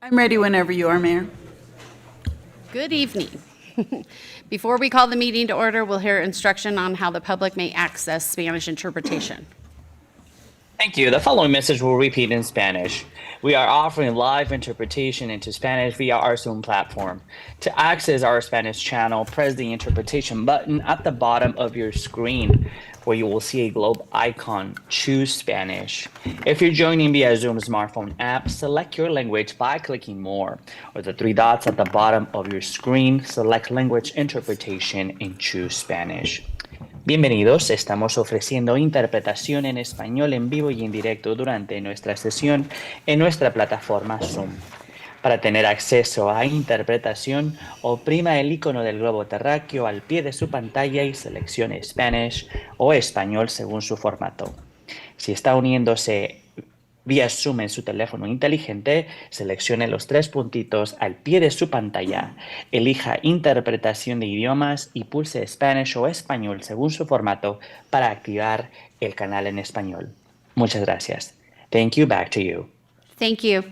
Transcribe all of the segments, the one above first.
I'm ready whenever you are, Mayor. Good evening. Before we call the meeting to order, we'll hear instruction on how the public may access Spanish interpretation. Thank you. The following message will repeat in Spanish. We are offering live interpretation into Spanish via our Zoom platform. To access our Spanish channel, press the interpretation button at the bottom of your screen, where you will see a globe icon. Choose Spanish. If you're joining via Zoom smartphone app, select your language by clicking More, or the three dots at the bottom of your screen. Select Language Interpretation and choose Spanish. Bienvenidos, estamos ofreciendo interpretación en español en vivo y en directo durante nuestra sesión en nuestra plataforma Zoom. Para tener acceso a interpretación, oprima el icono del globo terráqueo al pie de su pantalla y seleccione Spanish o español según su formato. Si está uniéndose vía Zoom en su teléfono inteligente, seleccione los tres puntitos al pie de su pantalla, elija Interpretación de idiomas y pulse Spanish o español según su formato para activar el canal en español. Muchas gracias. Thank you. Back to you. Thank you.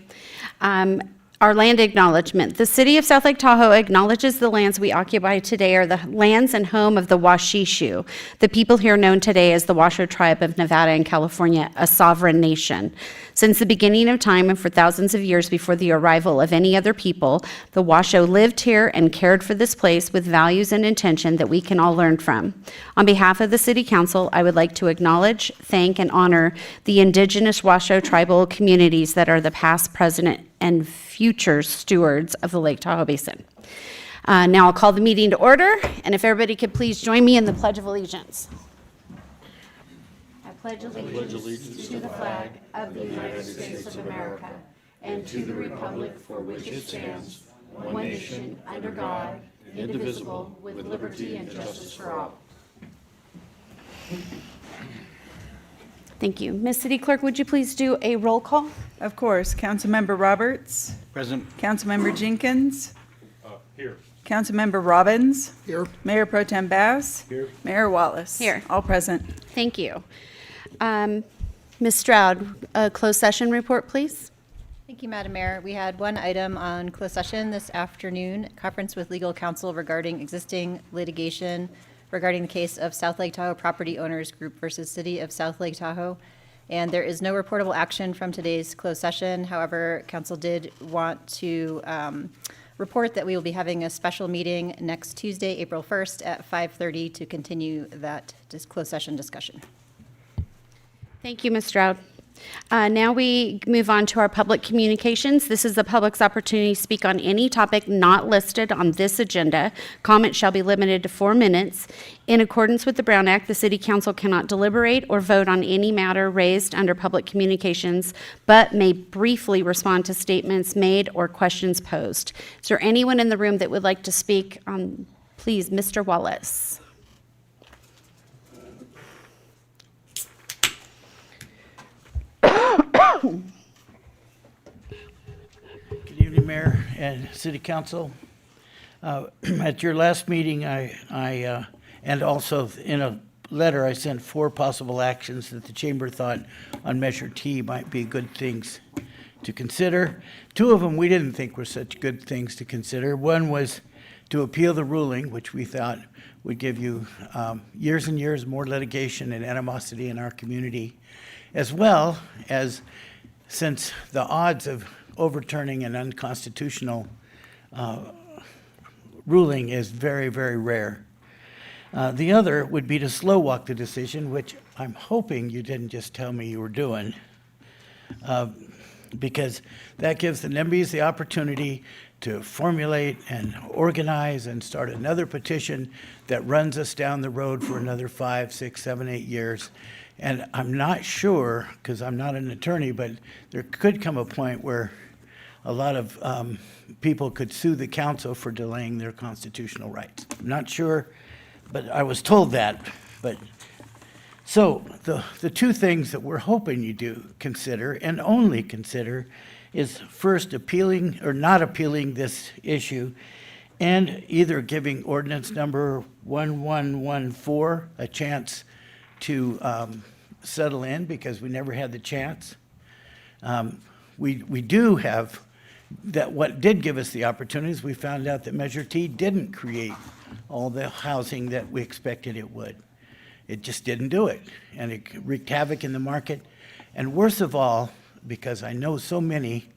Our land acknowledgement. The city of South Lake Tahoe acknowledges the lands we occupy today are the lands and home of the Washishu, the people here known today as the Washoe tribe of Nevada and California, a sovereign nation. Since the beginning of time and for thousands of years before the arrival of any other people, the Washoe lived here and cared for this place with values and intention that we can all learn from. On behalf of the City Council, I would like to acknowledge, thank, and honor the indigenous Washoe tribal communities that are the past, present, and future stewards of the Lake Tahoe Basin. Now I'll call the meeting to order, and if everybody could please join me in the Pledge of Allegiance. I pledge allegiance to the flag of the United States of America and to the republic for which it stands, one nation, under God, indivisible, with liberty and justice for all. Thank you. Ms. City Clerk, would you please do a roll call? Of course. Councilmember Roberts. Present. Councilmember Jenkins. Here. Councilmember Robbins. Here. Mayor Pro Tem Bass. Here. Mayor Wallace. Here. All present. Thank you. Ms. Stroud, a closed session report, please. Thank you, Madam Mayor. We had one item on closed session this afternoon, conference with legal counsel regarding existing litigation regarding the case of South Lake Tahoe Property Owners Group versus City of South Lake Tahoe. And there is no reportable action from today's closed session. However, council did want to report that we will be having a special meeting next Tuesday, April 1st at 5:30 to continue that closed session discussion. Thank you, Ms. Stroud. Now we move on to our public communications. This is the public's opportunity to speak on any topic not listed on this agenda. Comments shall be limited to 4 minutes. In accordance with the Brown Act, the City Council cannot deliberate or vote on any matter raised under public communications, but may briefly respond to statements made or questions posed. Is there anyone in the room that would like to speak? Please, Mr. Wallace. Good evening, Mayor and City Council. At your last meeting, I and also in a letter, I sent 4 possible actions that the Chamber thought on Measure T might be good things to consider. 2 of them we didn't think were such good things to consider. One was to appeal the ruling, which we thought would give you years and years more litigation and animosity in our community, as well as, since the odds of overturning an unconstitutional ruling is very, very rare. The other would be to slow walk the decision, which I'm hoping you didn't just tell me you were doing, because that gives the NIMBYs the opportunity to formulate and organize and start another petition that runs us down the road for another 5, 6, 7, 8 years. And I'm not sure, because I'm not an attorney, but there could come a point where a lot of people could sue the council for delaying their constitutional rights. I'm not sure, but I was told that. But so the 2 things that we're hoping you do consider, and only consider, is first appealing or not appealing this issue, and either giving ordinance number 1114 a chance to settle in, because we never had the chance. We do have that what did give us the opportunities, we found out that Measure T didn't create all the housing that we expected it would. It just didn't do it, and it wreaked havoc in the market. And worst of all, because I know so many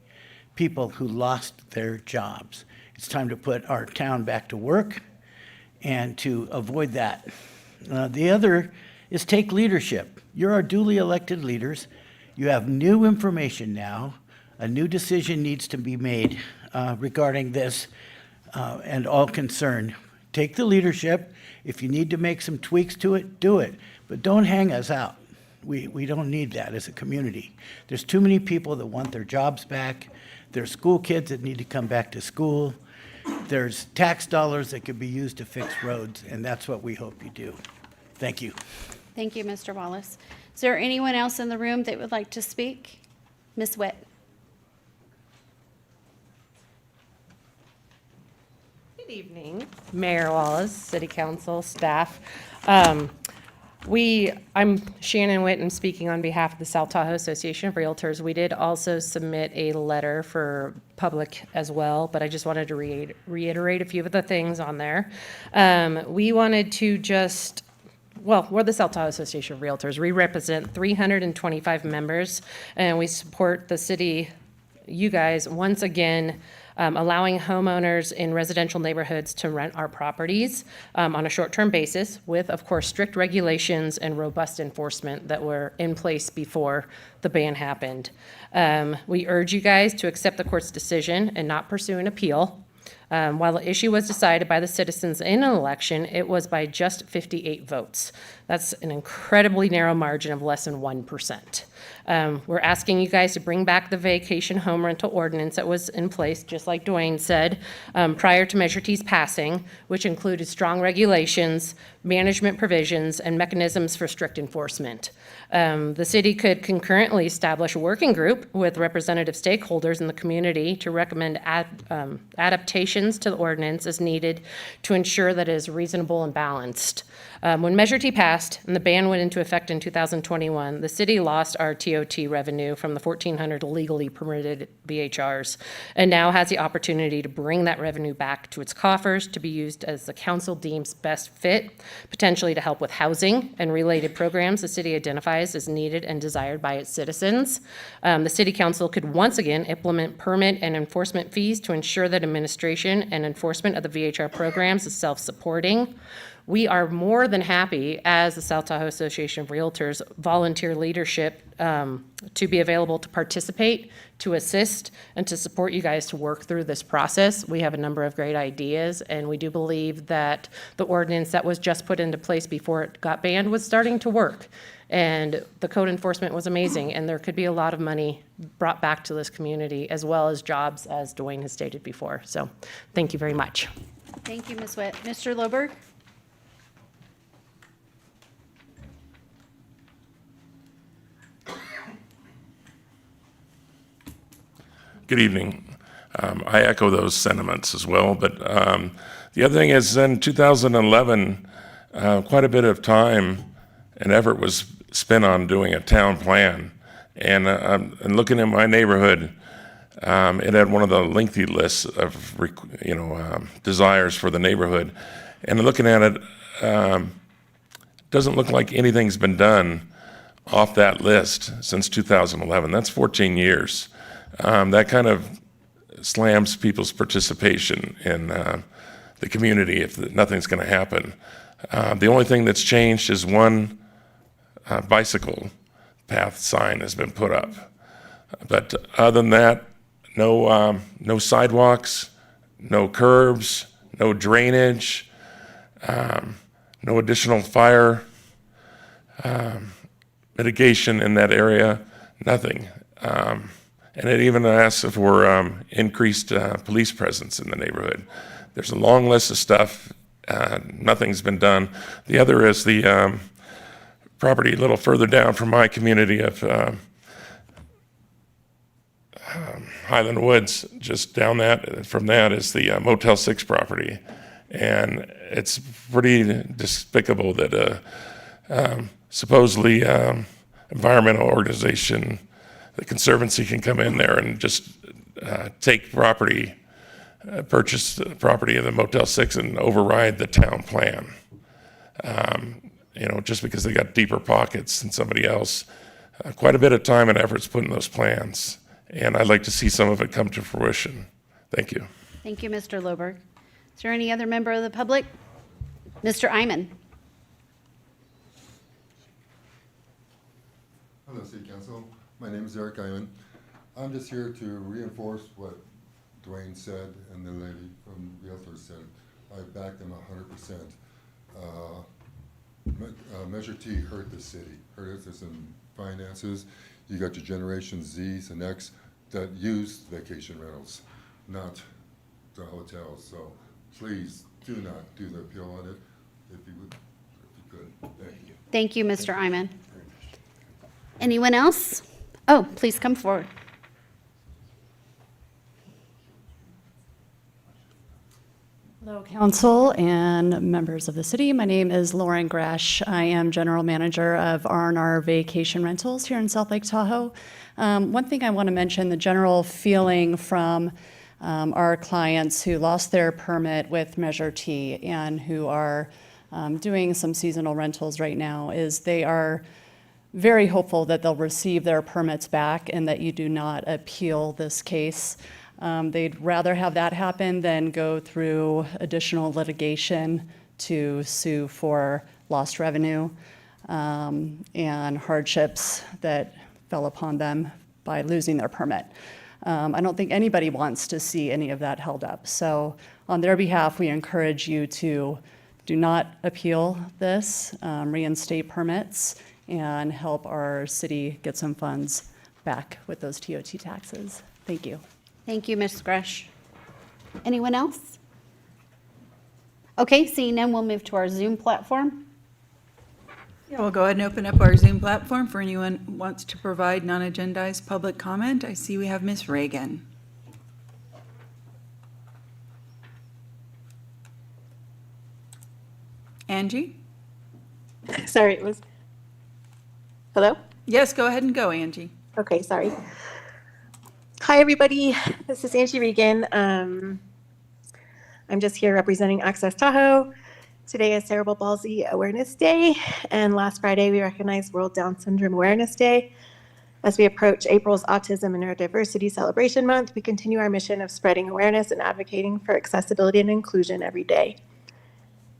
people who lost their jobs. It's time to put our town back to work and to avoid that. The other is take leadership. You're our duly elected leaders. You have new information now. A new decision needs to be made regarding this and all concerned. Take the leadership. If you need to make some tweaks to it, do it. But don't hang us out. We don't need that as a community. There's too many people that want their jobs back. There's school kids that need to come back to school. There's tax dollars that could be used to fix roads, and that's what we hope you do. Thank you. Thank you, Mr. Wallace. Is there anyone else in the room that would like to speak? Ms. Witt. Good evening, Mayor Wallace, City Council, staff. I'm Shannon Witt, and speaking on behalf of the South Tahoe Association of Realtors. We did also submit a letter for public as well, but I just wanted to reiterate a few of the things on there. We wanted to we're the South Tahoe Association of Realtors. We represent 325 members, and we support the city, you guys, once again, allowing homeowners in residential neighborhoods to rent our properties on a short-term basis with, of course, strict regulations and robust enforcement that were in place before the ban happened. We urge you guys to accept the court's decision and not pursue an appeal. While the issue was decided by the citizens in an election, it was by just 58 votes. That's an incredibly narrow margin of less than 1%. We're asking you guys to bring back the vacation home rental ordinance that was in place, just like Dwayne said, prior to Measure T's passing, which included strong regulations, management provisions, and mechanisms for strict enforcement. The city could concurrently establish a working group with representative stakeholders in the community to recommend adaptations to the ordinance as needed to ensure that it is reasonable and balanced. When Measure T passed and the ban went into effect in 2021, the city lost our TOT revenue from the 1,400 legally permitted BHRs, and now has the opportunity to bring that revenue back to its coffers to be used as the council deems best fit, potentially to help with housing and related programs the city identifies as needed and desired by its citizens. The city council could once again implement permit and enforcement fees to ensure that administration and enforcement of the VHR programs is self-supporting. We are more than happy, as the South Tahoe Association of Realtors, volunteer leadership to be available to participate, to assist, and to support you guys to work through this process. We have a number of great ideas, and we do believe that the ordinance that was just put into place before it got banned was starting to work. And the code enforcement was amazing, and there could be a lot of money brought back to this community, as well as jobs, as Dwayne has stated before. So thank you very much. Thank you, Ms. Witt. Mr. Loberg? Good evening. I echo those sentiments as well, but the other thing is in 2011, quite a bit of time and effort was spent on doing a town plan. And looking at my neighborhood, it had one of the lengthy lists of desires for the neighborhood. And looking at it, doesn't look like anything's been done off that list since 2011. That's 14 years. That kind of slams people's participation in the community if nothing's going to happen. The only thing that's changed is one bicycle path sign has been put up. But other than that, no sidewalks, no curbs, no drainage, no additional fire mitigation in that area, nothing. And it even asks for increased police presence in the neighborhood. There's a long list of stuff. Nothing's been done. The other is the property a little further down from my community of Highland Woods. Just down from that is the Motel 6 property. And it's pretty despicable that supposedly environmental organization, the Conservancy, can come in there and just take property, purchase the property of the Motel 6 and override the town plan. Just because they got deeper pockets than somebody else. Quite a bit of time and effort's put in those plans, and I'd like to see some of it come to fruition. Thank you. Thank you, Mr. Loberg. Is there any other member of the public? Mr. Iman. Hello, City Council. My name is Eric Iman. I'm just here to reinforce what Dwayne said and the lady from Realtor said. I back them 100%. Measure T hurt the city, hurt us in finances. You got your Generation Zs and X that use vacation rentals, not the hotels. So please do not do the appeal on it if you could. Thank you. Thank you, Mr. Iman. Anyone else? Oh, please come forward. Hello, Council and members of the city. My name is Lauren Gresh. I am General Manager of R&R Vacation Rentals here in South Lake Tahoe. One thing I want to mention, the general feeling from our clients who lost their permit with Measure T and who are doing some seasonal rentals right now is they are very hopeful that they'll receive their permits back and that you do not appeal this case. They'd rather have that happen than go through additional litigation to sue for lost revenue and hardships that fell upon them by losing their permit. I don't think anybody wants to see any of that held up. So on their behalf, we encourage you to do not appeal this, reinstate permits, and help our city get some funds back with those TOT taxes. Thank you. Thank you, Ms. Gresh. Anyone else? Okay, seeing none, we'll move to our Zoom platform. Yeah, we'll go ahead and open up our Zoom platform for anyone who wants to provide non-agendized public comment. I see we have Ms. Reagan. Angie? Sorry, it was, hello? Yes, go ahead and go, Angie. Okay, sorry. Hi, everybody. This is Angie Regan. I'm just here representing Access Tahoe. Today is Cerebral Palsy Awareness Day, and last Friday we recognized World Down Syndrome Awareness Day. As we approach April's Autism and Neurodiversity Celebration Month, we continue our mission of spreading awareness and advocating for accessibility and inclusion every day.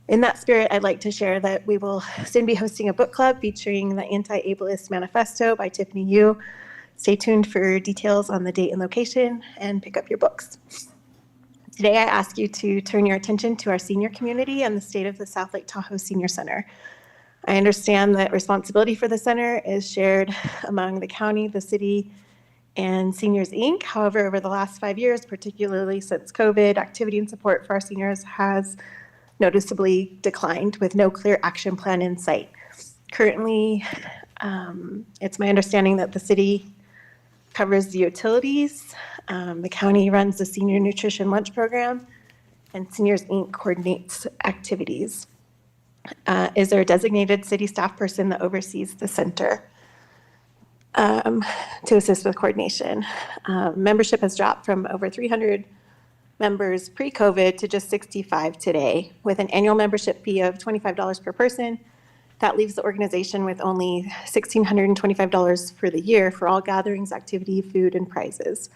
In that spirit, I'd like to share that we will soon be hosting a book club featuring the Anti-Ableist Manifesto by Tiffany Yu. Stay tuned for details on the date and location and pick up your books. Today, I ask you to turn your attention to our senior community and the state of the South Lake Tahoe Senior Center. I understand that responsibility for the center is shared among the county, the city, and Seniors Inc. However, over the last 5 years, particularly since COVID, activity and support for our seniors has noticeably declined with no clear action plan in sight. Currently, it's my understanding that the city covers the utilities, the county runs the senior nutrition lunch program, and Seniors Inc. coordinates activities. Is there a designated city staff person that oversees the center to assist with coordination? Membership has dropped from over 300 members pre-COVID to just 65 today, with an annual membership fee of $25 per person. That leaves the organization with only $1,625 for the year for all gatherings, activity, food, and prizes.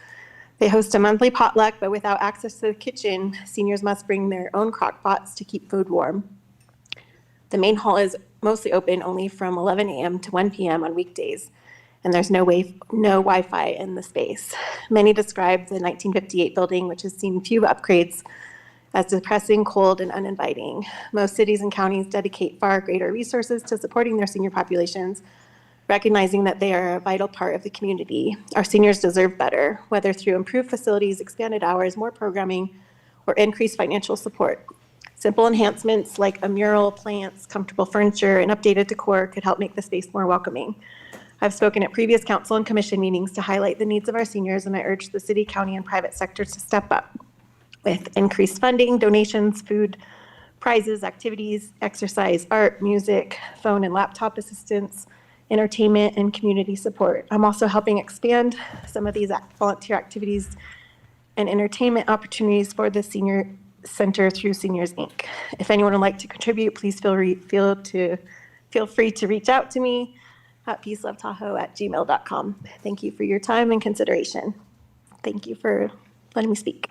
They host a monthly potluck, but without access to the kitchen, seniors must bring their own crock pots to keep food warm. The main hall is mostly open only from 11 a.m. to 1 p.m. on weekdays, and there's no Wi-Fi in the space. Many describe the 1958 building, which has seen few upgrades, as depressing, cold, and uninviting. Most cities and counties dedicate far greater resources to supporting their senior populations, recognizing that they are a vital part of the community. Our seniors deserve better, whether through improved facilities, expanded hours, more programming, or increased financial support. Simple enhancements like a mural, plants, comfortable furniture, and updated decor could help make the space more welcoming. I've spoken at previous council and commission meetings to highlight the needs of our seniors, and I urge the city, county, and private sectors to step up with increased funding, donations, food, prizes, activities, exercise, art, music, phone and laptop assistance, entertainment, and community support. I'm also helping expand some of these volunteer activities and entertainment opportunities for the senior center through Seniors Inc. If anyone would like to contribute, please feel free to reach out to me at peacelovetahoe@gmail.com. Thank you for your time and consideration. Thank you for letting me speak.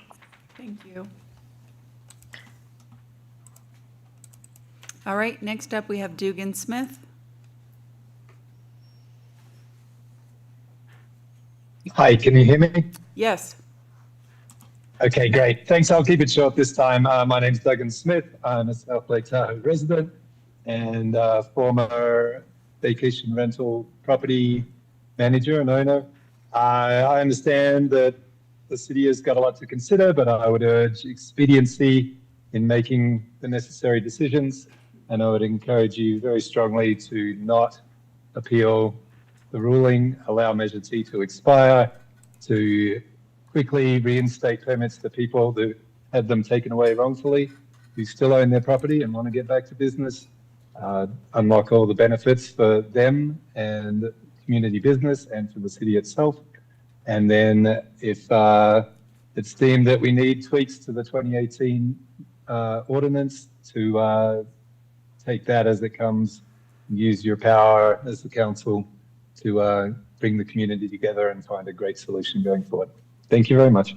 Thank you. All right, next up, we have Dugan Smith. Hi, can you hear me? Yes. Okay, great. Thanks. I'll keep it short this time. My name's Dugan Smith. I'm a South Lake Tahoe resident and former vacation rental property manager and owner. I understand that the city has got a lot to consider, but I would urge expediency in making the necessary decisions. And I would encourage you very strongly to not appeal the ruling, allow Measure T to expire, to quickly reinstate permits to people that had them taken away wrongfully, who still own their property and want to get back to business, unlock all the benefits for them and community business and for the city itself. And then if it's deemed that we need tweaks to the 2018 ordinance, to take that as it comes, and use your power as the council to bring the community together and find a great solution going forward. Thank you very much.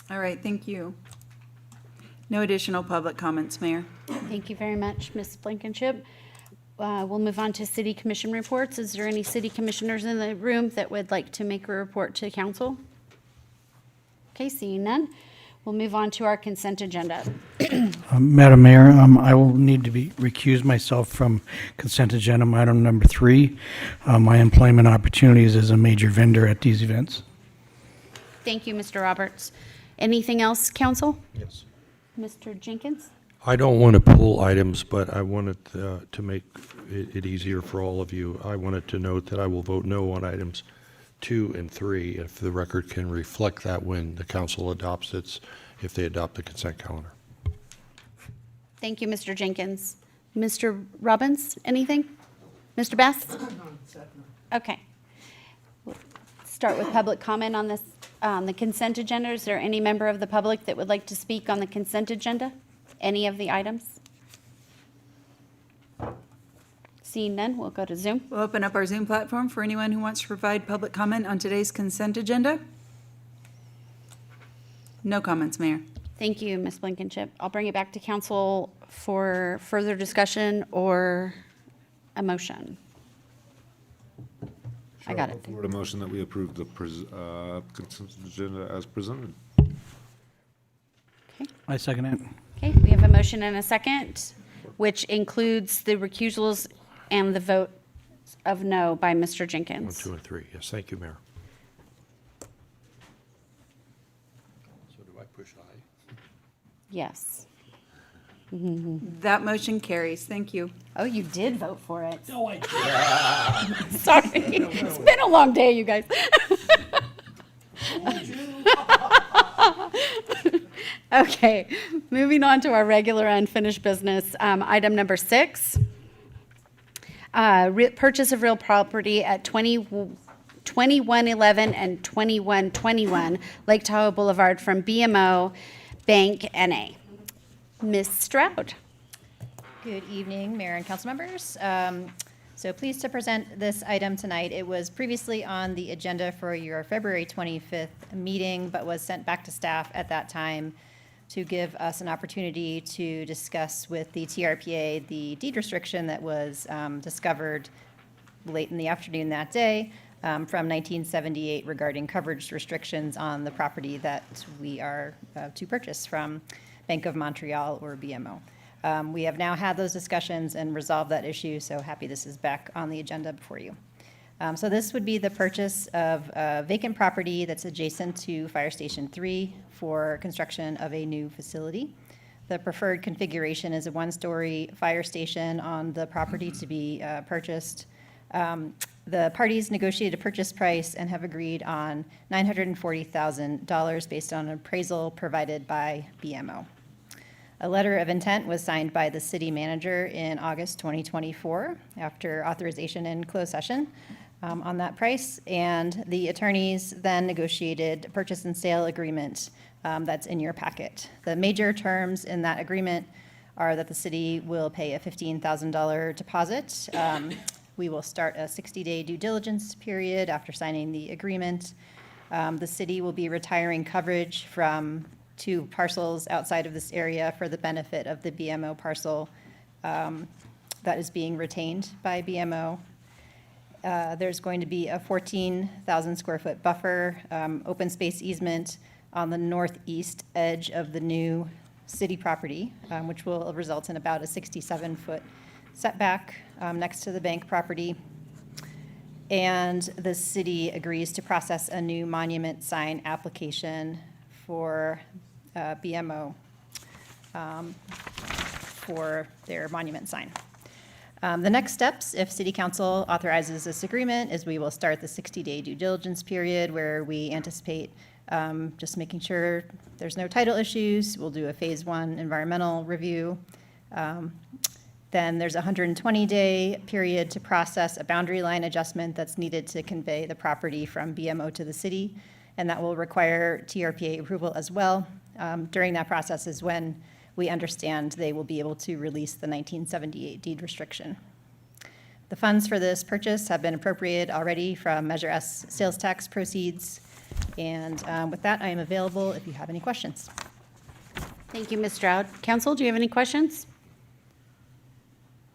All right, thank you. No additional public comments, Mayor. Thank you very much, Ms. Blankenship. We'll move on to city commission reports. Is there any city commissioners in the room that would like to make a report to council? Okay, seeing none. We'll move on to our consent agenda. Madam Mayor, I will need to recuse myself from consent agenda item number 3. My employment opportunities as a major vendor at these events. Thank you, Mr. Roberts. Anything else, council? Yes. Mr. Jenkins? I don't want to pull items, but I wanted to make it easier for all of you. I wanted to note that I will vote no on items 2 and 3, if the record can reflect that when the council adopts if they adopt the consent calendar. Thank you, Mr. Jenkins. Mr. Robbins, anything? Mr. Bass? Okay. We'll start with public comment on this, the consent agenda. Is there any member of the public that would like to speak on the consent agenda? Any of the items? Seeing none, we'll go to Zoom. We'll open up our Zoom platform for anyone who wants to provide public comment on today's consent agenda. No comments, Mayor. Thank you, Ms. Blankenship. I'll bring it back to council for further discussion or a motion. I got it. Forward a motion that we approve the consent agenda as presented. Okay. I second it. Okay, we have a motion and a second, which includes the recusals and the vote of no by Mr. 1, Jenkins. 2, and 3. Yes, thank you, Mayor. So do I push aye? Yes. That motion carries. Thank you. Oh, you did vote for it. No, I did. Sorry. It's been a long day, you guys. Okay, moving on to our regular unfinished business. Item number 6. Purchase of real property at 2111 and 2121 Lake Tahoe Boulevard from BMO Bank NA. Ms. Stroud. Good evening, Mayor and council members. So pleased to present this item tonight. It was previously on the agenda for your February 25th meeting, but was sent back to staff at that time to give us an opportunity to discuss with the TRPA the deed restriction that was discovered late in the afternoon that day from 1978 regarding coverage restrictions on the property that we are to purchase from Bank of Montreal or BMO. We have now had those discussions and resolved that issue, so happy this is back on the agenda before you. So this would be the purchase of a vacant property that's adjacent to Fire Station 3 for construction of a new facility. The preferred configuration is a one-story fire station on the property to be purchased. The parties negotiated a purchase price and have agreed on $940,000 based on an appraisal provided by BMO. A letter of intent was signed by the city manager in August 2024 after authorization in closed session. on that price, and the attorneys then negotiated a purchase and sale agreement that's in your packet. The major terms in that agreement are that the city will pay a $15,000 deposit. We will start a 60-day due diligence period after signing the agreement. The city will be retiring coverage from 2 parcels outside of this area for the benefit of the BMO parcel that is being retained by BMO. There's going to be a 14,000 square foot buffer, open space easement on the northeast edge of the new city property, which will result in about a 67-foot setback next to the bank property. And the city agrees to process a new monument sign application for BMO for their monument sign. The next steps, if City Council authorizes this agreement, is we will start the 60-day due diligence period where we anticipate just making sure there's no title issues. We'll do a Phase 1 environmental review. Then there's a 120-day period to process a boundary line adjustment that's needed to convey the property from BMO to the city, and that will require TRPA approval as well. During that process is when we understand they will be able to release the 1978 deed restriction. The funds for this purchase have been appropriated already from Measure S sales tax proceeds. And with that, I am available if you have any questions. Thank you, Ms. Stroud. Council, do you have any questions?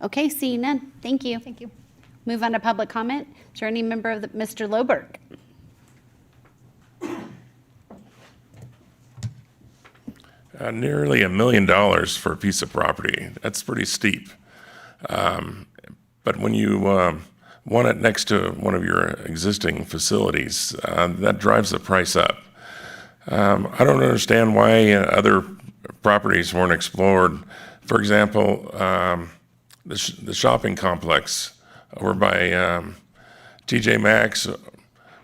Okay, seeing none. Thank you. Thank you. Move on to public comment. Is there any member of Mr. Loberg? Nearly $1 million for a piece of property. That's pretty steep. But when you want it next to one of your existing facilities, that drives the price up. I don't understand why other properties weren't explored. For example, the shopping complex over by TJ Maxx,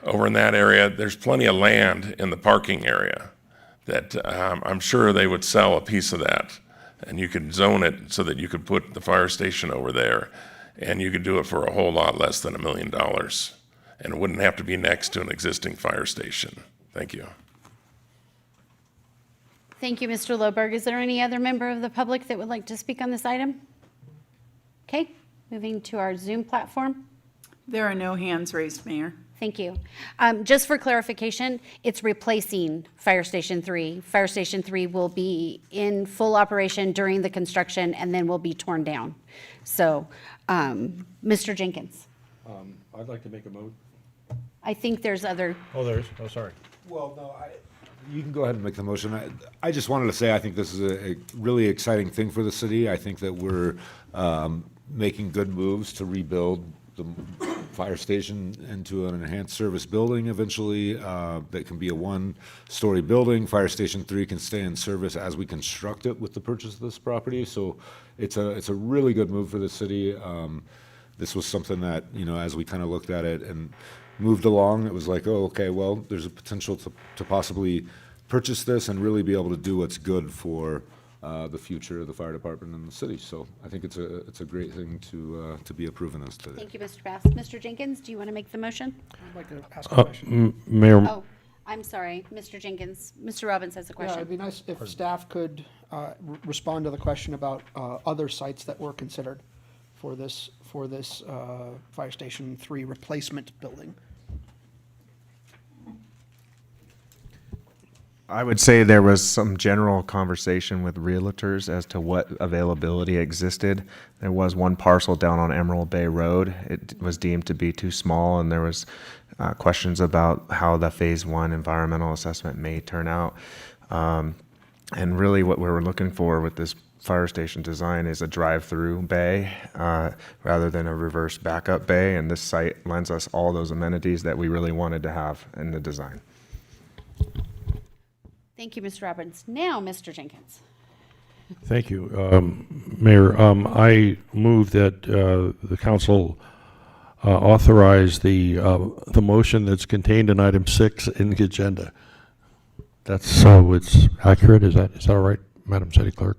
over in that area, there's plenty of land in the parking area that I'm sure they would sell a piece of that, and you could zone it so that you could put the fire station over there, and you could do it for a whole lot less than $1 million, and it wouldn't have to be next to an existing fire station. Thank you. Thank you, Mr. Loberg. Is there any other member of the public that would like to speak on this item? Okay, moving to our Zoom platform. There are no hands raised, Mayor. Thank you. Just for clarification, it's replacing Fire Station 3. Fire Station 3 will be in full operation during the construction and then will be torn down. So, Mr. Jenkins, I'd like to make a motion. I think there's other, Sorry. Well, no, you can go ahead and make the motion. I just wanted to say I think this is a really exciting thing for the city. I think that we're making good moves to rebuild the fire station into an enhanced service building eventually that can be a 1-story building. Fire Station 3 can stay in service as we construct it with the purchase of this property. So it's a really good move for the city. This was something that, you know, as we kind of looked at it and moved along, it was like, oh, okay, well, there's a potential to possibly purchase this and really be able to do what's good for the future of the fire department in the city. So I think it's a great thing to be approving this today. thank you, Mr. Bass. Mr. Jenkins, do you want to make the motion? I'd like to ask a question. Mayor, Oh, I'm sorry, Mr. Jenkins. Mr. Robbins has a Yeah, it'd question. be nice if staff could respond to the question about other sites that were considered for this Fire Station 3 replacement building. I would say there was some general conversation with realtors as to what availability existed. There was one parcel down on Emerald Bay Road. It was deemed to be too small, and there was questions about how the Phase 1 environmental assessment may turn out. And really what we were looking for with this fire station design is a drive-through bay rather than a reverse backup bay, and this site lends us all those amenities that we really wanted to have in the design. Thank you, Mr. Robbins. Now, Mr. Jenkins. Thank you, Mayor. I move that the council authorize the motion that's contained in item 6 in the agenda. That's so it's accurate. Is that all right, Madam City Clerk?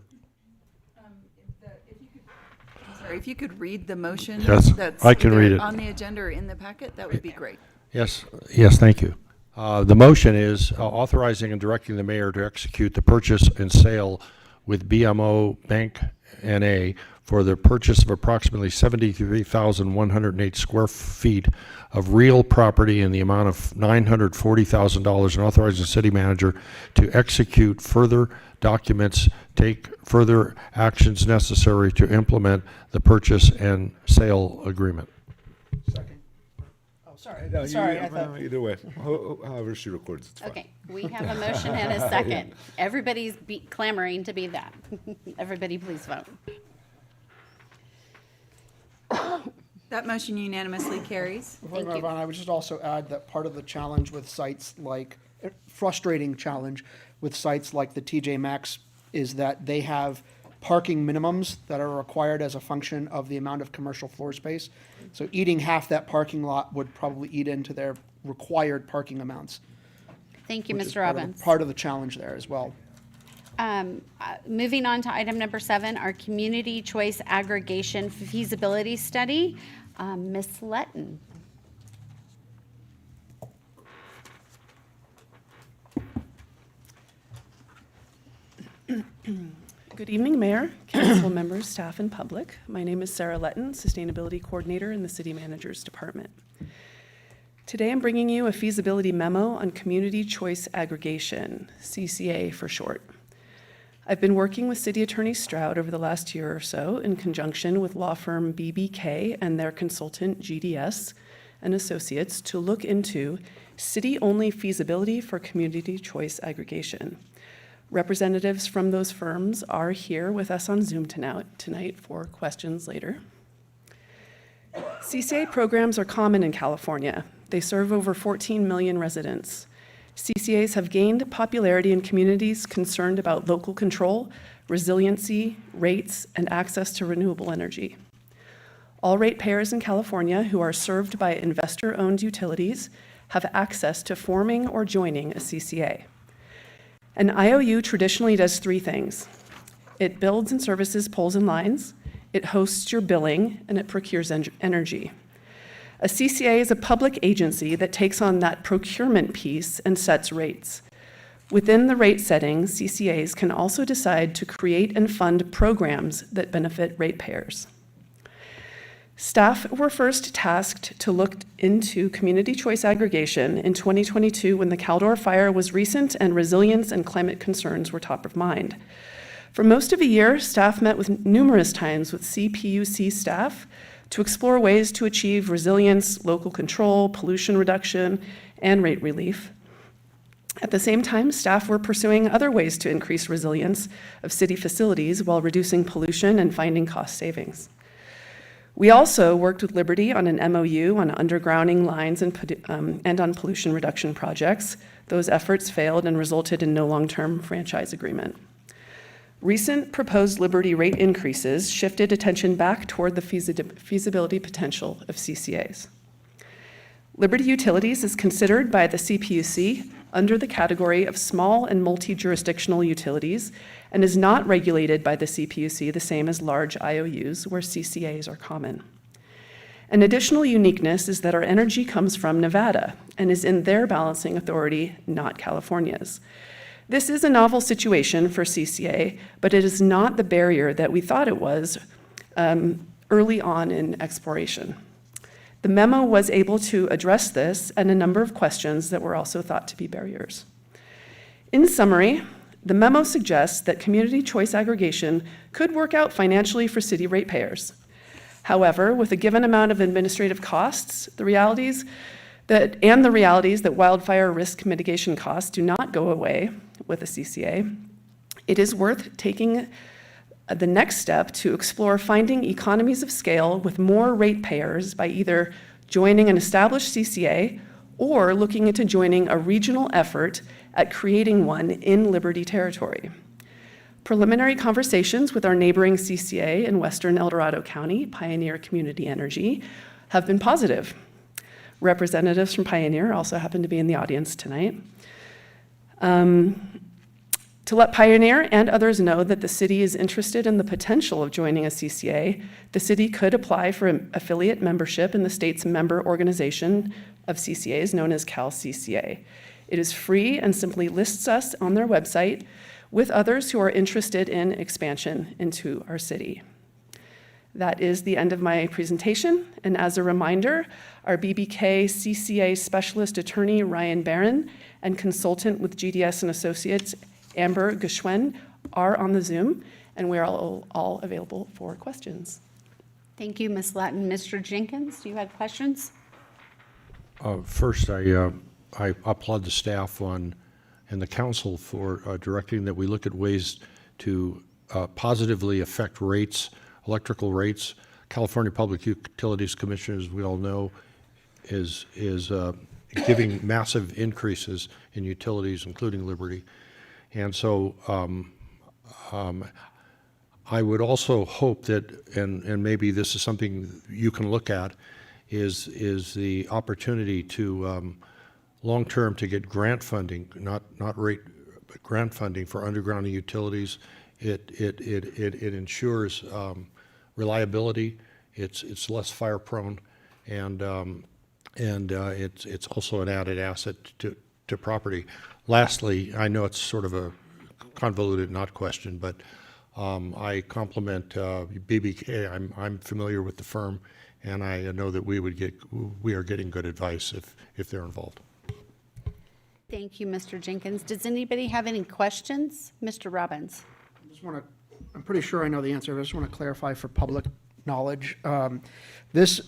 If you could read the motion Yes, that's I can either read it. on the agenda or in the packet, that would be great. Yes, yes, thank you. The motion is authorizing and directing the mayor to execute the purchase and sale with BMO Bank NA for the purchase of approximately 73,108 square feet of real property in the amount of $940,000, and authorizing the city manager to execute further documents, take further actions necessary to implement the purchase and sale agreement. Second. Oh, sorry. No, Sorry, I thought. either way, however she records, it's fine. Okay, we have a motion and a second. Everybody's clamoring to be that. Everybody please vote. That motion unanimously carries. Before we move on, I would just also add that part of the challenge with sites like, frustrating challenge with sites like the TJ Maxx is that they have parking minimums that are required as a function of the amount of commercial floor space. So eating half that parking lot would probably eat into their required parking amounts. Thank you, which is Mr. Robbins. Part of the challenge there as well. Moving on to item number 7, our community choice aggregation feasibility study. Ms. Letton. Good evening, Mayor, council members, staff, and public. My name is Sarah Letton, Sustainability Coordinator in the City Manager's Department. Today, I'm bringing you a feasibility memo on community choice aggregation, CCA for short. I've been working with City Attorney Stroud over the last year or so in conjunction with law firm BBK and their consultant GDS and Associates to look into city-only feasibility for community choice aggregation. Representatives from those firms are here with us on Zoom tonight for questions later. CCA programs are common in California. They serve over 14 million residents. CCAs have gained popularity in communities concerned about local control, resiliency, rates, and access to renewable energy. All ratepayers in California who are served by investor-owned utilities have access to forming or joining a CCA. An IOU traditionally does 3 things. It builds and services poles and lines, it hosts your billing, and it procures energy. A CCA is a public agency that takes on that procurement piece and sets rates. Within the rate setting, CCAs can also decide to create and fund programs that benefit ratepayers. Staff were first tasked to look into community choice aggregation in 2022 when the Caldor fire was recent and resilience and climate concerns were top of mind. For most of a year, staff met with numerous times with CPUC staff to explore ways to achieve resilience, local control, pollution reduction, and rate relief. At the same time, staff were pursuing other ways to increase resilience of city facilities while reducing pollution and finding cost savings. We also worked with Liberty on an MOU on undergrounding lines and on pollution reduction projects. Those efforts failed and resulted in no long-term franchise agreement. Recent proposed Liberty rate increases shifted attention back toward the feasibility potential of CCAs. Liberty Utilities is considered by the CPUC under the category of small and multi-jurisdictional utilities and is not regulated by the CPUC the same as large IOUs where CCAs are common. An additional uniqueness is that our energy comes from Nevada and is in their balancing authority, not California's. This is a novel situation for CCA, but it is not the barrier that we thought it was early on in exploration. The memo was able to address this and a number of questions that were also thought to be barriers. In summary, the memo suggests that community choice aggregation could work out financially for city ratepayers. However, with a given amount of administrative costs, the realities that wildfire risk mitigation costs do not go away with a CCA, it is worth taking the next step to explore finding economies of scale with more ratepayers by either joining an established CCA or looking into joining a regional effort at creating one in Liberty territory. Preliminary conversations with our neighboring CCA in Western El Dorado County, Pioneer Community Energy, have been positive. Representatives from Pioneer also happen to be in the audience tonight. To let Pioneer and others know that the city is interested in the potential of joining a CCA, the city could apply for an affiliate membership in the state's member organization of CCAs known as CalCCA. It is free and simply lists us on their website with others who are interested in expansion into our city. That is the end of my presentation, and as a reminder, our BBK CCA Specialist Attorney Ryan Barron and consultant with GDS and Associates Amber Geschwen are on the Zoom, and we are all available for questions. Thank you, Ms. Latin. Mr. Jenkins, do you have questions? First, I applaud the staff and the council for directing that we look at ways to positively affect rates, electrical rates. California Public Utilities Commission, as we all know, is giving massive increases in utilities, including Liberty. And so I would also hope that, and maybe this is something you can look at, is the opportunity to long-term to get grant funding, not rate, but grant funding for underground utilities. It ensures reliability. It's less fire prone, and it's also an added asset to property. Lastly, I know it's sort of a convoluted not question, but I compliment BBK. I'm familiar with the firm, and I know that we are getting good advice if they're involved. Thank you, Mr. Jenkins. Does anybody have any questions? Mr. Robbins? I'm pretty sure I know the answer, but I just want to clarify for public knowledge. This,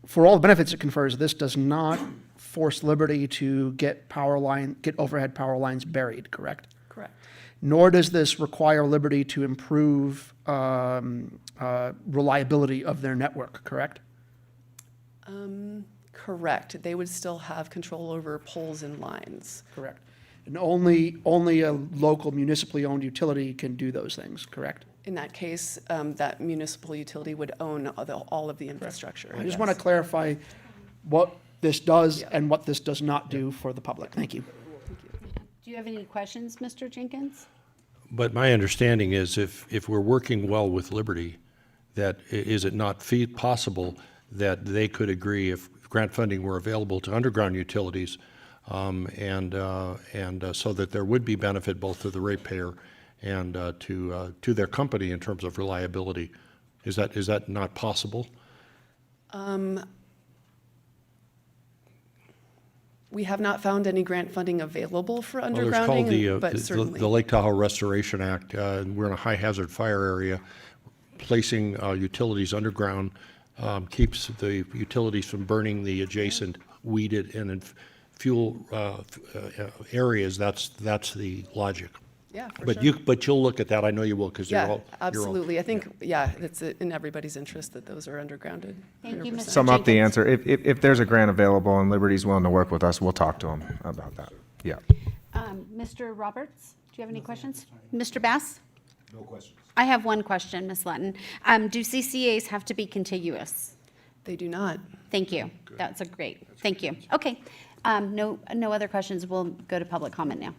for all the benefits it confers, this does not force Liberty to get overhead power lines buried, correct? Correct. Nor does this require Liberty to improve reliability of their network, correct? Correct. They would still have control over poles and lines. Correct. And only a local municipally owned utility can do those things, correct? In that case, that municipal utility would own all of the infrastructure. I just want to clarify what this does and what this does not do for the public. Thank you. Do you have any questions, Mr. Jenkins? But my understanding is if we're working well with Liberty, that is it not possible that they could agree if grant funding were available to underground utilities, and so that there would be benefit both to the ratepayer and to their company in terms of reliability. Is that not possible? We have not found any grant funding available for Well, there's called undergrounding, but certainly. the Lake Tahoe Restoration Act. We're in a high hazard fire area. Placing utilities underground keeps the utilities from burning the adjacent weeded and fuel areas. That's the logic. Yeah, for But sure. but you'll look at that. I know you will, because Yeah, absolutely. I think, yeah, it's in everybody's interest that those are undergrounded. Thank you, 100%. Mr. Sum up the Jenkins. answer. If there's a grant available and Liberty's willing to work with us, we'll talk to them about that. Yeah. Mr. Roberts, do you have any questions? Mr. Bass? No questions. I have one question, Ms. Lutton. Do CCAs have to be contiguous? They do not. Thank you. That's great. Thank you. Okay. No other questions. We'll go to public comment now.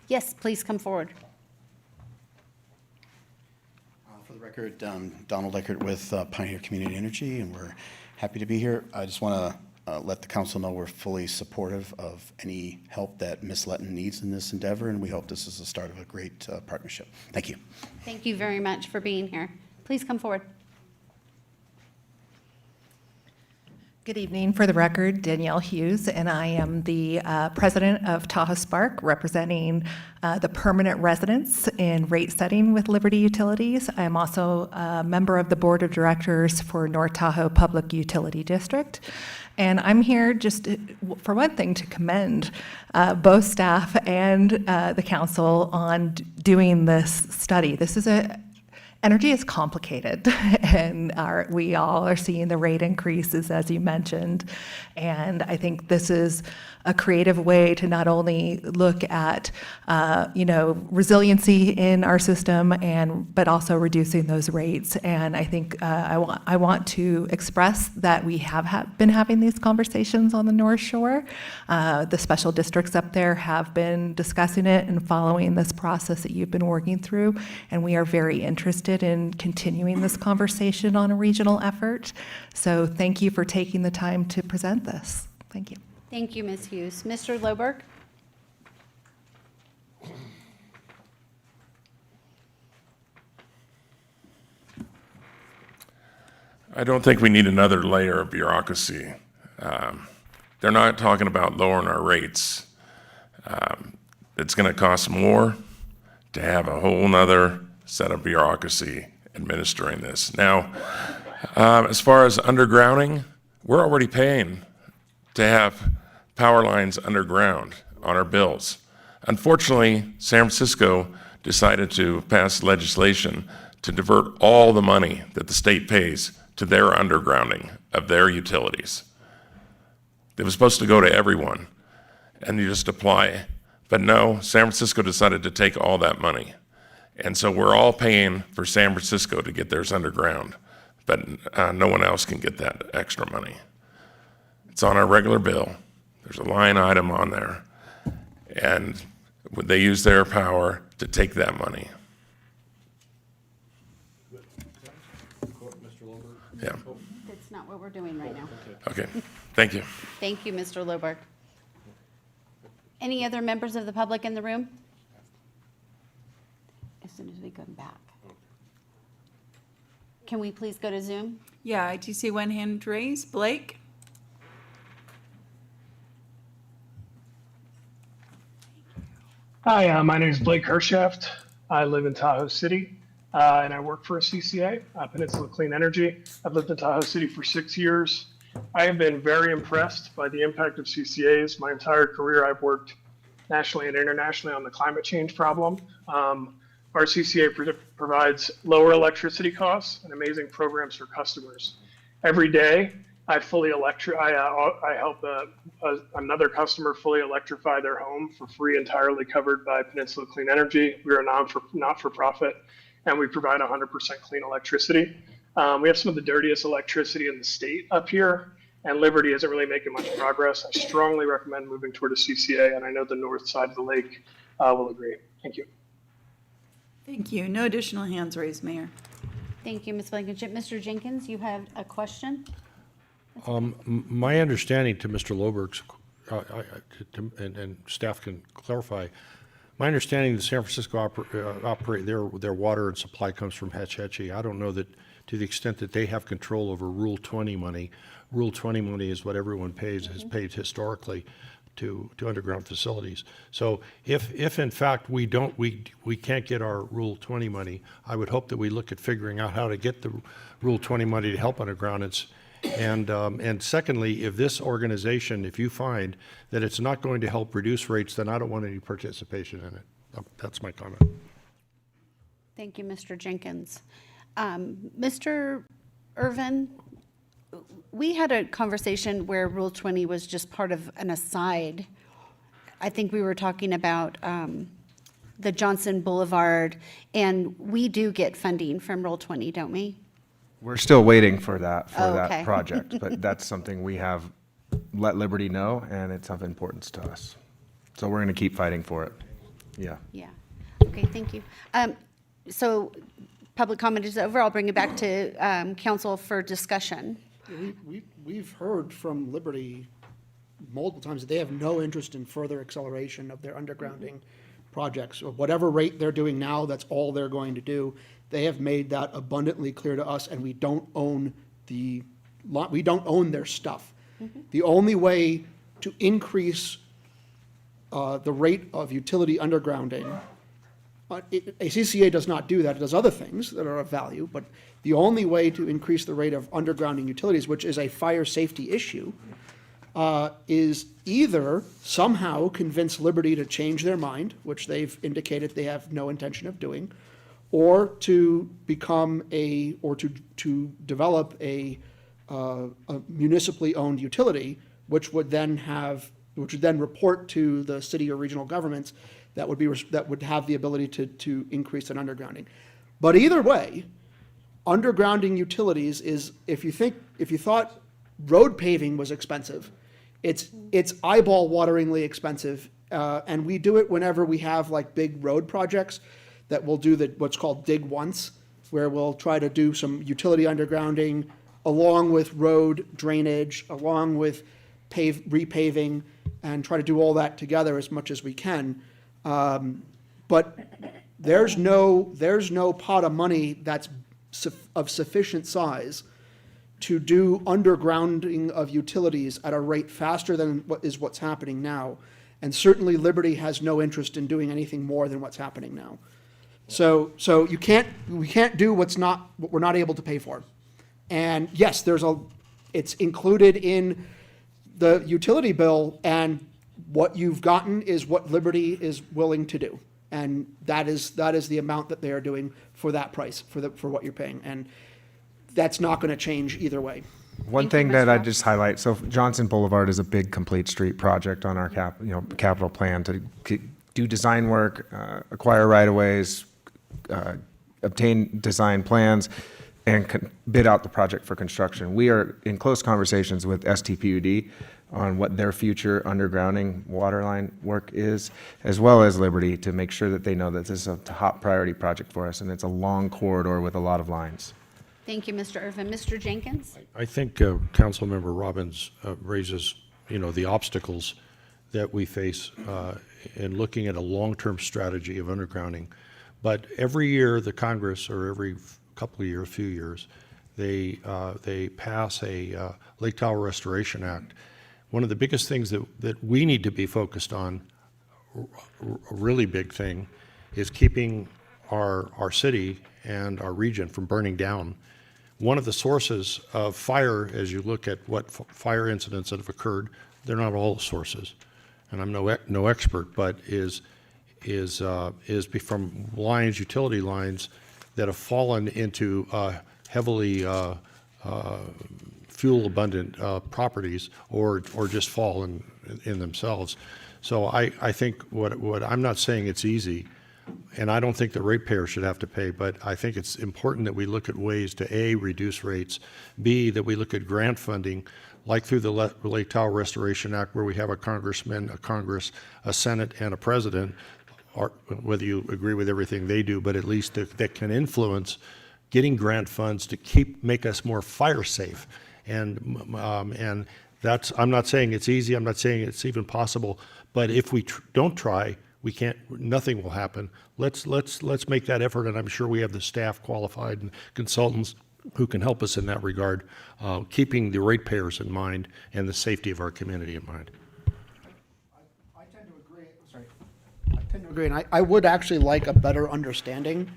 Yes, please come forward. For the record, Donald Eckert with Pioneer Community Energy, and we're happy to be here. I just want to let the council know we're fully supportive of any help that Ms. Letton needs in this endeavor, and we hope this is the start of a great partnership. Thank you. Thank you very much for being here. Please come forward. Good evening. For the record, Danielle Hughes, and I am the president of Tahoe Spark, representing the permanent residents in rate setting with Liberty Utilities. I am also a member of the board of directors for North Tahoe Public Utility District. And I'm here just, for one thing, to commend both staff and the council on doing this study. This is energy is complicated, and we all are seeing the rate increases, as you mentioned. And I think this is a creative way to not only look at, resiliency in our system, but also reducing those rates. And I think I want to express that we have been having these conversations on the North Shore. The special districts up there have been discussing it and following this process that you've been working through, and we are very interested in continuing this conversation on a regional effort. So thank you for taking the time to present this. Thank you. Thank you, Ms. Hughes. Mr. Loberg? I don't think we need another layer of bureaucracy. They're not talking about lowering our rates. It's going to cost more to have a whole nother set of bureaucracy administering this. Now, as far as undergrounding, we're already paying to have power lines underground on our bills. Unfortunately, San Francisco decided to pass legislation to divert all the money that the state pays to their undergrounding of their utilities. It was supposed to go to everyone, and you just apply. But no, San Francisco decided to take all that money. And so we're all paying for San Francisco to get theirs underground, but no one else can get that extra money. It's on our regular bill. There's a line item on there. And they use their power to take that money. Yeah. That's not what we're doing right now. Okay, thank you. Thank you, Mr. Loberg. Any other members of the public in the room? As soon as we come back. Can we please go to Zoom? Yeah, I do see one hand raised. Blake? Hi, my name is Blake Hershaft. I live in Tahoe City, and I work for a CCA, Peninsula Clean Energy. I've lived in Tahoe City for 6 years. I have been very impressed by the impact of CCAs. My entire career, I've worked nationally and internationally on the climate change problem. Our CCA provides lower electricity costs and amazing programs for customers. Every day, I help another customer fully electrify their home for free, entirely covered by Peninsula Clean Energy. We're a not-for-profit, and we provide 100% clean electricity. We have some of the dirtiest electricity in the state up here, and Liberty isn't really making much progress. I strongly recommend moving toward a CCA, and I know the north side of the lake will agree. Thank you. Thank you. No additional hands raised, Mayor. Thank you, Ms. Blankenship. Mr. Jenkins, you have a question? My understanding to Mr. Loberg's, and staff can clarify, my understanding the San Francisco operate their water and supply comes from Hetch Hetchy. I don't know that to the extent that they have control over Rule 20 money. Rule 20 money is what everyone pays, has paid historically to underground facilities. So if in fact we can't get our Rule 20 money, I would hope that we look at figuring out how to get the Rule 20 money to help underground. And secondly, if this organization, if you find that it's not going to help reduce rates, then I don't want any participation in it. That's my comment. Thank you, Mr. Jenkins. Mr. Irvin, we had a conversation where Rule 20 was just part of an aside. I think we were talking about the Johnson Boulevard, and we do get funding from Rule 20, don't we? We're still waiting for that Okay. project, but that's something we have let Liberty know, and it's of importance to us. So we're going to keep fighting for it. Yeah. Yeah. Okay, thank you. So public comment is over. I'll bring it back to council for discussion. We've heard from Liberty multiple times that they have no interest in further acceleration of their undergrounding projects. Or whatever rate they're doing now, that's all they're going to do. They have made that abundantly clear to us, and we don't own their stuff. The only way to increase the rate of utility undergrounding, a CCA does not do that. It does other things that are of value, but the only way to increase the rate of undergrounding utilities, which is a fire safety issue, is either somehow convince Liberty to change their mind, which they've indicated they have no intention of doing, or to become to develop a municipally owned utility, which would then report to the city or regional governments that would have the ability to increase an undergrounding. But either way, undergrounding utilities is, if you thought road paving was expensive, it's eyeball-wateringly expensive, and we do it whenever we have like big road projects that we'll do what's called dig once, where we'll try to do some utility undergrounding along with road drainage, along with repaving, and try to do all that together as much as we can. But there's no pot of money that's of sufficient size to do undergrounding of utilities at a rate faster than what's happening now. And certainly Liberty has no interest in doing anything more than what's happening now. So we can't do what we're not able to pay for. And yes, it's included in the utility bill, and what you've gotten is what Liberty is willing to do. And that is the amount that they are doing for that price, for what you're paying. And that's not going to change either way. One thing that I just highlight, so Johnson Boulevard is a big complete street project on our capital plan to do design work, acquire right-of-ways, obtain design plans, and bid out the project for construction. We are in close conversations with STPUD on what their future undergrounding waterline work is, as well as Liberty, to make sure that they know that this is a top priority project for us, and it's a long corridor with a lot of lines. Thank you, Mr. Irvin. Mr. Jenkins? I think Councilmember Robbins raises, the obstacles that we face in looking at a long-term strategy of undergrounding. But every year, the Congress, or every few years, they pass a Lake Tahoe Restoration Act. One of the biggest things that we need to be focused on, a really big thing, is keeping our city and our region from burning down. One of the sources of fire, as you look at what fire incidents that have occurred, they're not all sources, and I'm no expert, but is from lines, utility lines, that have fallen into heavily fuel-abundant properties, or just fall in themselves. So I think what I'm not saying it's easy, and I don't think the ratepayers should have to pay, but I think it's important that we look at ways to A, reduce rates, B, that we look at grant funding, like through the Lake Tahoe Restoration Act, where we have a congressman, a Congress, a Senate, and a president, or whether you agree with everything they do, but at least that can influence getting grant funds to make us more fire safe. And that's, I'm not saying it's easy, I'm not saying it's even possible, but if we don't try, nothing will happen. Let's make that effort, and I'm sure we have the staff qualified and consultants who can help us in that regard, keeping the ratepayers in mind and the safety of our community in mind. I tend to agree, and I would actually like a better understanding.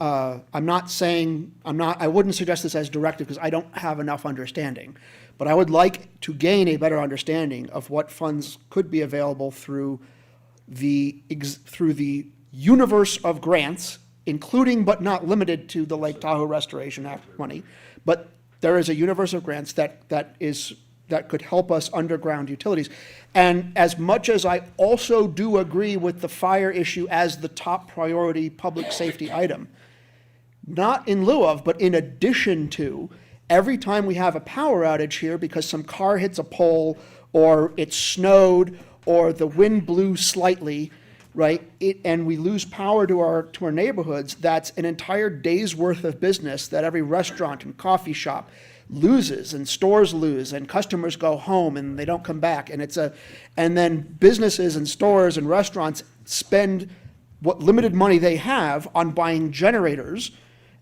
I wouldn't suggest this as directive because I don't have enough understanding, but I would like to gain a better understanding of what funds could be available through the universe of grants, including but not limited to the Lake Tahoe Restoration Act money. But there is a universe of grants that could help us underground utilities. And as much as I also do agree with the fire issue as the top priority public safety item, not in lieu of, but in addition to, every time we have a power outage here because some car hits a pole, or it snowed, or the wind blew slightly, right? And we lose power to our neighborhoods. That's an entire day's worth of business that every restaurant and coffee shop loses, and stores lose, and customers go home and they don't come back. And then businesses and stores and restaurants spend what limited money they have on buying generators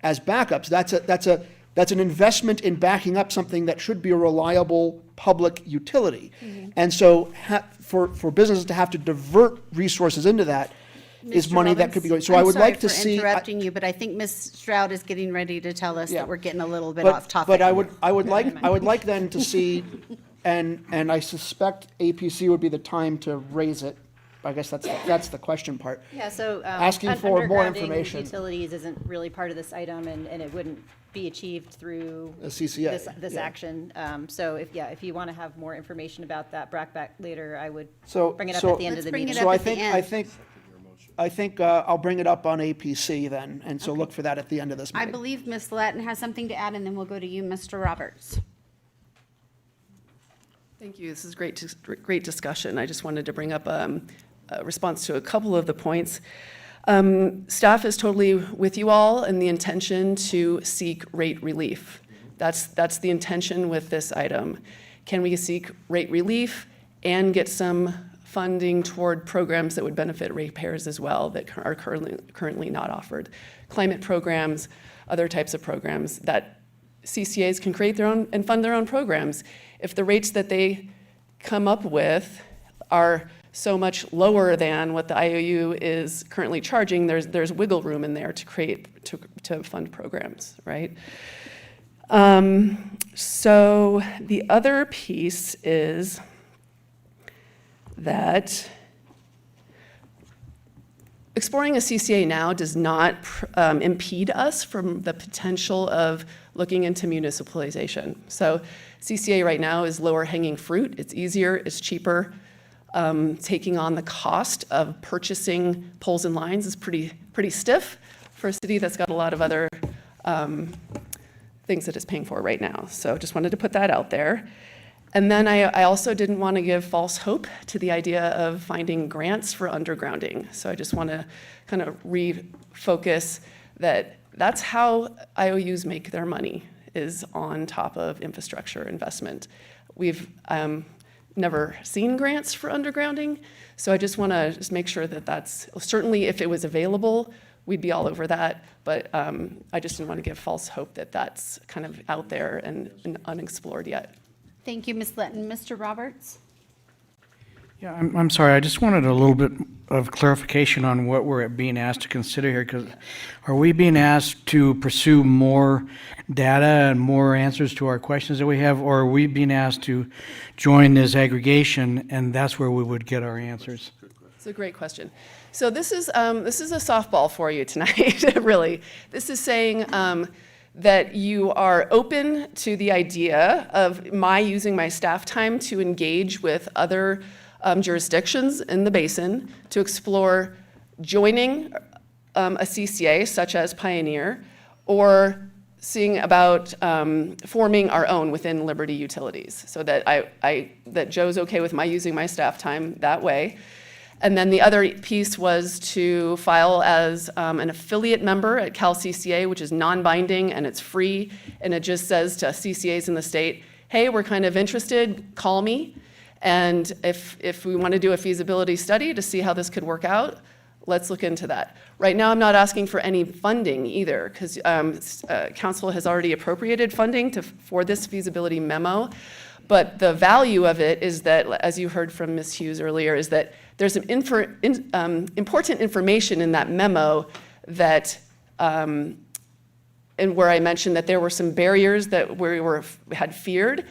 as backups. That's an investment in backing up something that should be a reliable public utility. Mm-hmm. And so for businesses to have to divert resources into that is Mr. money Robbins, that could be going. So I would like to see. I'm sorry for interrupting you, but I think Ms. Stroud is getting ready to tell us that we're getting a little bit off topic. But I would like then to see, and I suspect APC would be the time to raise it, I guess that's the question part. Yeah, so. Asking for more undergrounding information. Utilities isn't really part of this item, and it wouldn't be achieved through. A CCA, This yeah. action. So if you want to have more information about that, back later, I would So bring it up so- at the end of the meeting. So I think I'll bring it up on APC then, and so look for that at the end of this I meeting. believe Ms. Latin has something to add, and then we'll go to you, Mr. Roberts. Thank you. This is great discussion. I just wanted to bring up a response to a couple of the points. Staff is totally with you all in the intention to seek rate relief. That's the intention with this item. Can we seek rate relief and get some funding toward programs that would benefit ratepayers as well that are currently not offered? Climate programs, other types of programs that CCAs can create their own and fund their own programs. If the rates that they come up with are so much lower than what the IOU is currently charging, there's wiggle room in there to create, to fund programs, right? So the other piece is that exploring a CCA now does not impede us from the potential of looking into municipalization. So CCA right now is lower hanging fruit. It's easier, it's cheaper. Taking on the cost of purchasing poles and lines is pretty stiff for a city that's got a lot of other things that it's paying for right now. So just wanted to put that out there. And then I also didn't want to give false hope to the idea of finding grants for undergrounding. So I just want to kind of refocus that that's how IOUs make their money, is on top of infrastructure investment. We've never seen grants for undergrounding, so I just want to make sure that that's, certainly if it was available, we'd be all over that, but I just didn't want to give false hope that that's kind of out there and unexplored yet. Thank you, Ms. Litton. Mr. Roberts? Yeah, I'm sorry, I just wanted a little bit of clarification on what we're being asked to consider here, because are we being asked to pursue more data and more answers to our questions that we have, or are we being asked to join this aggregation, and that's where we would get our answers? It's a great question. So this is a softball for you tonight, really. This is saying that you are open to the idea of using my staff time to engage with other jurisdictions in the basin to explore joining a CCA, such as Pioneer, or seeing about forming our own within Liberty Utilities, so that that Joe's okay with using my staff time that way. And then the other piece was to file as an affiliate member at Cal CCA, which is non-binding and it's free, and it just says to CCAs in the state, hey, we're kind of interested, call me. And if we want to do a feasibility study to see how this could work out, let's look into that. Right now, I'm not asking for any funding either, because council has already appropriated funding for this feasibility memo. But the value of it is that, as you heard from Ms. Hughes earlier, is that there's some important information in that memo that, and where I mentioned that there were some barriers that we had feared.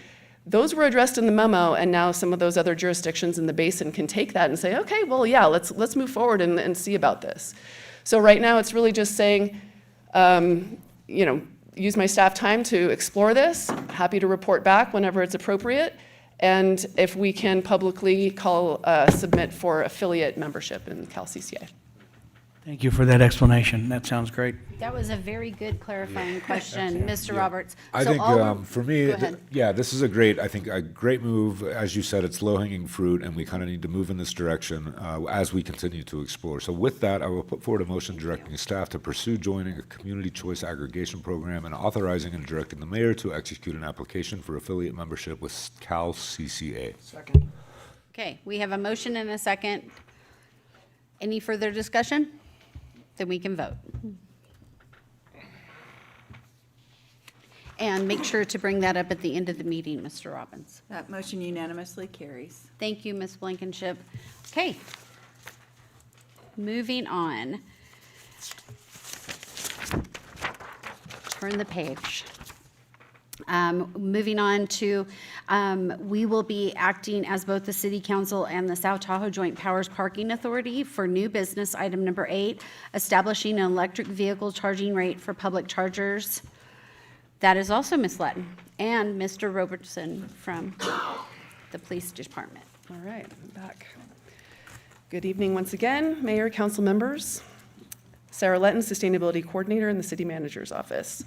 Those were addressed in the memo, and now some of those other jurisdictions in the basin can take that and say, okay, well, yeah, let's move forward and see about this. So right now, it's really just saying, use my staff time to explore this. Happy to report back whenever it's appropriate. And if we can publicly submit for affiliate membership in Cal CCA. Thank you for that explanation. That sounds great. That was a very good clarifying question, Mr. Roberts. I So think for me, Go ahead. this is a great move. As you said, it's low-hanging fruit, and we kind of need to move in this direction as we continue to explore. So with that, I will put forward a motion directing staff to pursue joining a community choice aggregation program and authorizing and directing the mayor to execute an application for affiliate membership with Cal CCA. Second. Okay, we have a motion and a second. Any further discussion? Then we can vote. And make sure to bring that up at the end of the meeting, Mr. Robbins. That motion unanimously carries. Thank you, Ms. Blankenship. Okay. Moving on. Turn the page. Moving on to, we will be acting as both the City Council and the South Tahoe Joint Powers Parking Authority for new business item number 8, establishing an electric vehicle charging rate for public chargers. That is also Ms. Letton and Mr. Robertson from the Police Department. All right, I'm back. Good evening once again, Mayor, council members. Sarah Letton, Sustainability Coordinator in the City Manager's Office.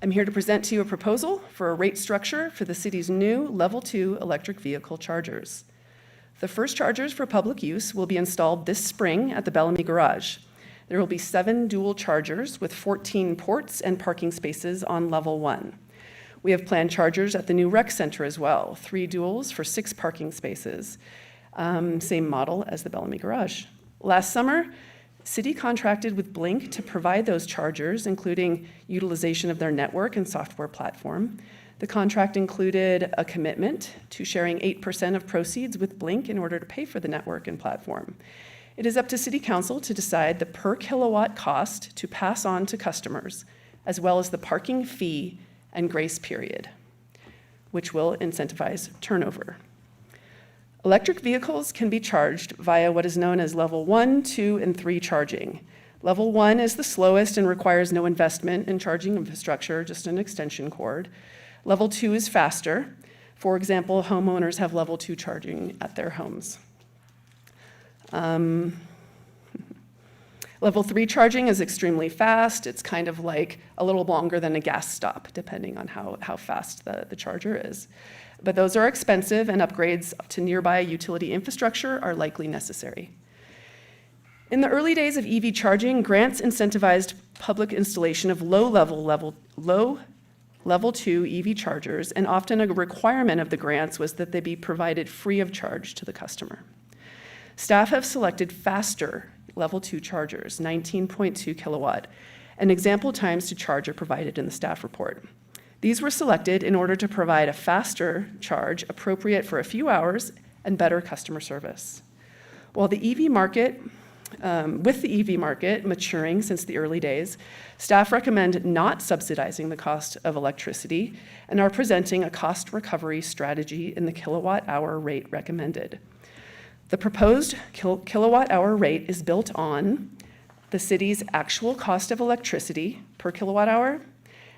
I'm here to present to you a proposal for a rate structure for the city's new Level 2 electric vehicle chargers. The first chargers for public use will be installed this spring at the Bellamy Garage. There will be 7 dual chargers with 14 ports and parking spaces on Level 1. We have planned chargers at the new rec center as well, 3 duals for 6 parking spaces. Same model as the Bellamy Garage. Last summer, City contracted with Blink to provide those chargers, including utilization of their network and software platform. The contract included a commitment to sharing 8% of proceeds with Blink in order to pay for the network and platform. It is up to City Council to decide the per kilowatt cost to pass on to customers, as well as the parking fee and grace period, which will incentivize turnover. Electric vehicles can be charged via what is known as level 1, 2, and 3 charging. Level 1 is the slowest and requires no investment in charging infrastructure, just an extension cord. Level 2 is faster. For example, homeowners have level 2 charging at their homes. Level 3 charging is extremely fast. It's kind of like a little longer than a gas stop, depending on how fast the charger is. But those are expensive, and upgrades to nearby utility infrastructure are likely necessary. In the early days of EV charging, grants incentivized public installation of low level 2 EV chargers, and often a requirement of the grants was that they be provided free of charge to the customer. Staff have selected faster level 2 chargers, 19.2 kilowatt, and example times to charge are provided in the staff report. These were selected in order to provide a faster charge appropriate for a few hours and better customer service. While the EV market, with the EV market maturing since the early days, staff recommend not subsidizing the cost of electricity and are presenting a cost recovery strategy in the kilowatt hour rate recommended. The proposed kilowatt hour rate is built on the city's actual cost of electricity per kilowatt hour,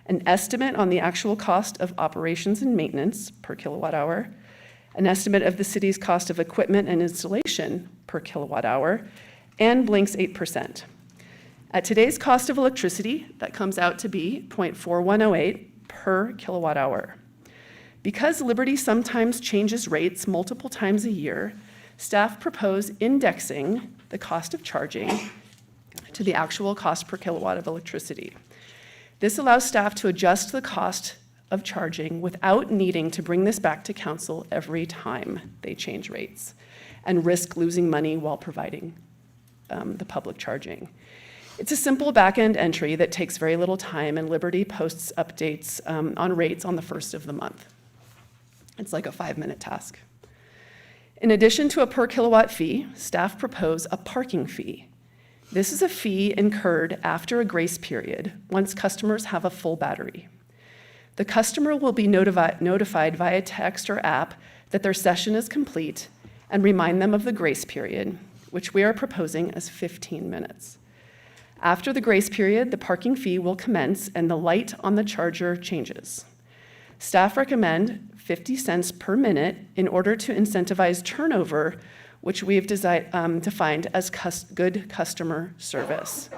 an estimate on the actual cost of operations and maintenance per kilowatt hour, an estimate of the city's cost of equipment and installation per kilowatt hour, and Blink's 8%. At today's cost of electricity, that comes out to be 0.4108 per kilowatt hour. Because Liberty sometimes changes rates multiple times a year, staff propose indexing the cost of charging to the actual cost per kilowatt of electricity. This allows staff to adjust the cost of charging without needing to bring this back to council every time they change rates and risk losing money while providing the public charging. It's a simple back-end entry that takes very little time, and Liberty posts updates on rates on the first of the month. It's like a 5-minute task. In addition to a per kilowatt fee, staff propose a parking fee. This is a fee incurred after a grace period once customers have a full battery. The customer will be notified via text or app that their session is complete and remind them of the grace period, which we are proposing as 15 minutes. After the grace period, the parking fee will commence and the light on the charger changes. Staff recommend 50 cents per minute in order to incentivize turnover, which we have defined as good customer service.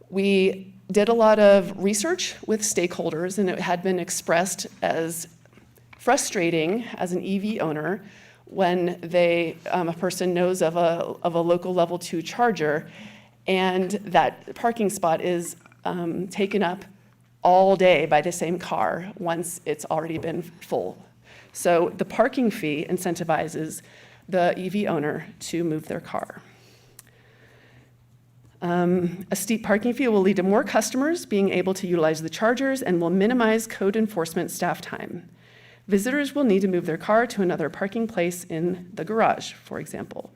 We did a lot of research with stakeholders, and it had been expressed as frustrating as an EV owner when a person knows of a local level 2 charger, and that parking spot is taken up all day by the same car once it's already been full. So the parking fee incentivizes the EV owner to move their car. A steep parking fee will lead to more customers being able to utilize the chargers and will minimize code enforcement staff time. Visitors will need to move their car to another parking place in the garage, for example.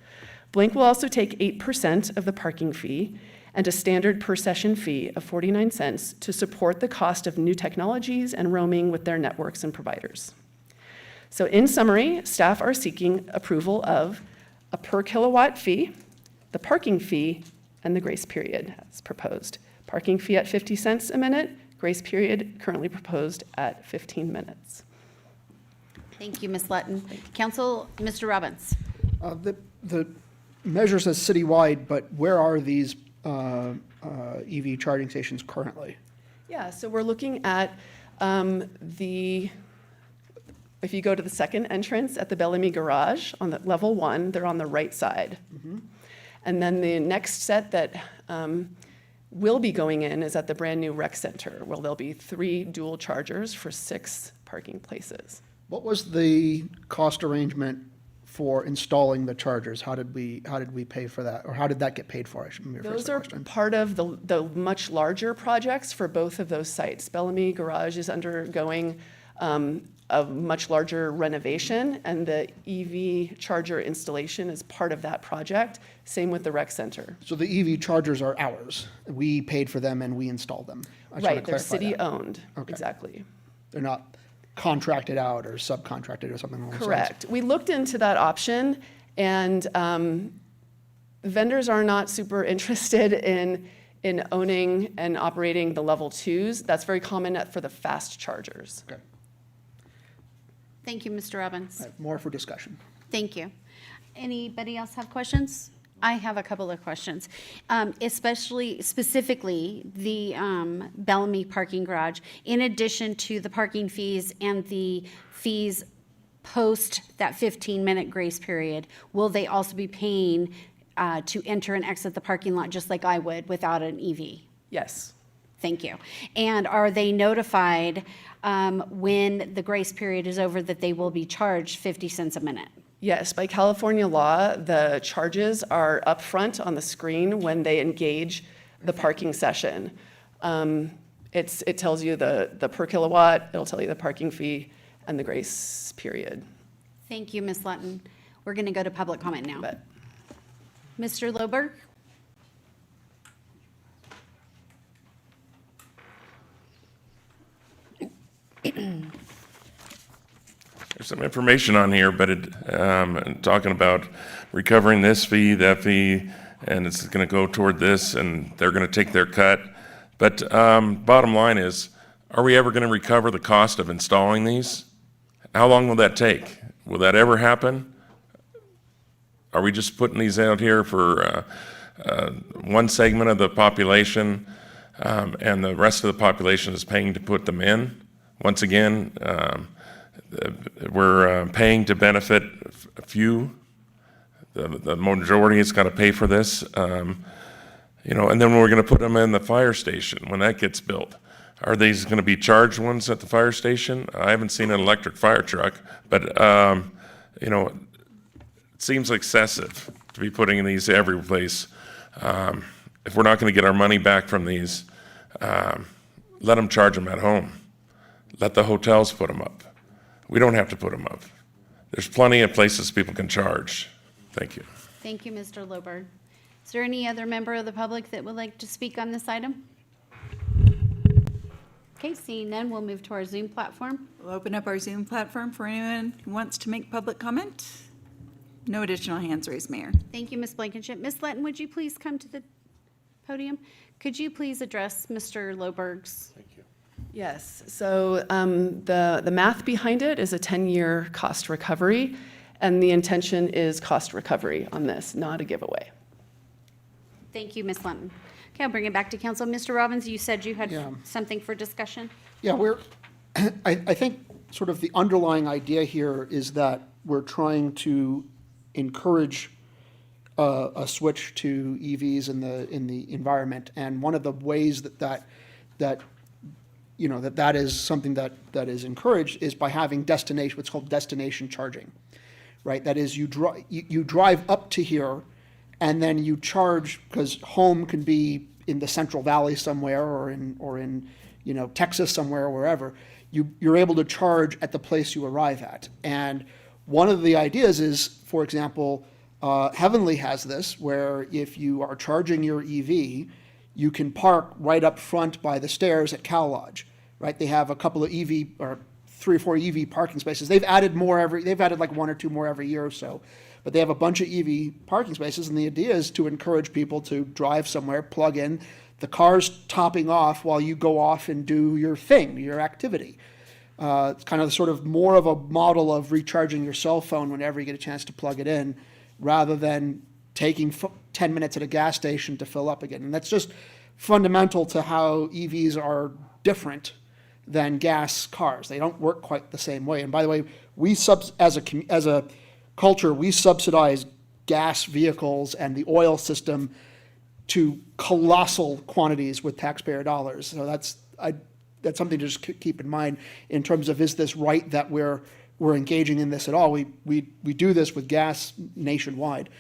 Blink will also take 8% of the parking fee, and a standard per-session fee of 49 cents to support the cost of new technologies and roaming with their networks and providers. So in summary, staff are seeking approval of a per kilowatt fee, the parking fee, and the grace period as proposed. Parking fee at 50 cents a minute, grace period currently proposed at 15 minutes. Thank you, Ms. Lutton. Council, Mr. Robbins. The measure says citywide, but where are these EV charging stations currently? Yeah, so we're looking at if you go to the second entrance at the Bellamy Garage on the level 1, they're on the right side. And then the next set that will be going in is at the brand new rec center, where there'll be 3 dual chargers for 6 parking places. What was the cost arrangement for installing the chargers? How did we pay for that, or how did that get paid for? I should maybe rephrase Those the are question. part of the much larger projects for both of those sites. Bellamy Garage is undergoing a much larger renovation, and the EV charger installation is part of that project. Same with the rec center. So the EV chargers are ours. We paid for them and we installed them. I just wanna Right, they're clarify that. city-owned, Okay. Exactly. They're not contracted out or subcontracted or something along those lines. Correct. We looked into that option, and vendors are not super interested in owning and operating the level 2s. That's very common for the fast chargers. Okay. Thank you, Mr. Robbins. All right, more for discussion. Thank you. Anybody else have questions? I have a couple of questions, specifically the Bellamy parking garage. In addition to the parking fees and the fees post that 15-minute grace period, will they also be paying to enter and exit the parking lot just like I would without an EV? Yes. Thank you. And are they notified when the grace period is over that they will be charged 50 cents a minute? Yes, by California law, the charges are upfront on the screen when they engage the parking session. It tells you the per kilowatt, it'll tell you the parking fee and the grace period. Thank you, Ms. Lutton. We're going to go to public comment now. Mr. Loberg? There's some information on here, but talking about recovering this fee, that fee, and it's going to go toward this, and they're going to take their cut. But bottom line is, are we ever going to recover the cost of installing these? How long will that take? Will that ever happen? Are we just putting these out here for one segment of the population, and the rest of the population is paying to put them in? Once again, we're paying to benefit a few. The majority has got to pay for this, and then we're going to put them in the fire station when that gets built. Are these going to be charged ones at the fire station? I haven't seen an electric fire truck, but it seems excessive to be putting these every place. If we're not going to get our money back from these, let them charge them at home. Let the hotels put them up. We don't have to put them up. There's plenty of places people can charge. Thank you. Thank you, Mr. Loberg. Is there any other member of the public that would like to speak on this item? Okay, seeing none, we'll move to our Zoom platform. We'll open up our Zoom platform for anyone who wants to make public comment. No additional hands raised, Mayor. Thank you, Ms. Blankenship. Ms. Letton, would you please come to the podium? Could you please address Mr. Loberg's? Yes, so the math behind it is a 10-year cost recovery, and the intention is cost recovery on this, not a giveaway. Thank you, Ms. Lenton. Okay, I'll bring it back to council. Mr. Robbins, you said you had something for discussion? Yeah, I think sort of the underlying idea here is that we're trying to encourage a switch to EVs in the environment, and one of the ways that is something that is encouraged is by having what's called destination charging, right? That is, you drive up to here, and then you charge, because home can be in the Central Valley somewhere, or in Texas somewhere, or wherever. You're able to charge at the place you arrive at. And one of the ideas is, for example, Heavenly has this, where if you are charging your EV you can park right up front by the stairs at Cal Lodge, right? They have a couple of EV, or 3 or 4 EV parking spaces. They've added like 1 or 2 more every year or so. But they have a bunch of EV parking spaces, and the idea is to encourage people to drive somewhere, plug in, the car's topping off while you go off and do your thing, your activity. It's kind of sort of more of a model of recharging your cell phone whenever you get a chance to plug it in, rather than taking 10 minutes at a gas station to fill up again. And that's just fundamental to how EVs are different than gas cars. They don't work quite the same way. And by the way, as a culture, we subsidize gas vehicles and the oil system to colossal quantities with taxpayer dollars. So that's something to just keep in mind in terms of, is this right that we're engaging in this at all? We do this with gas nationwide.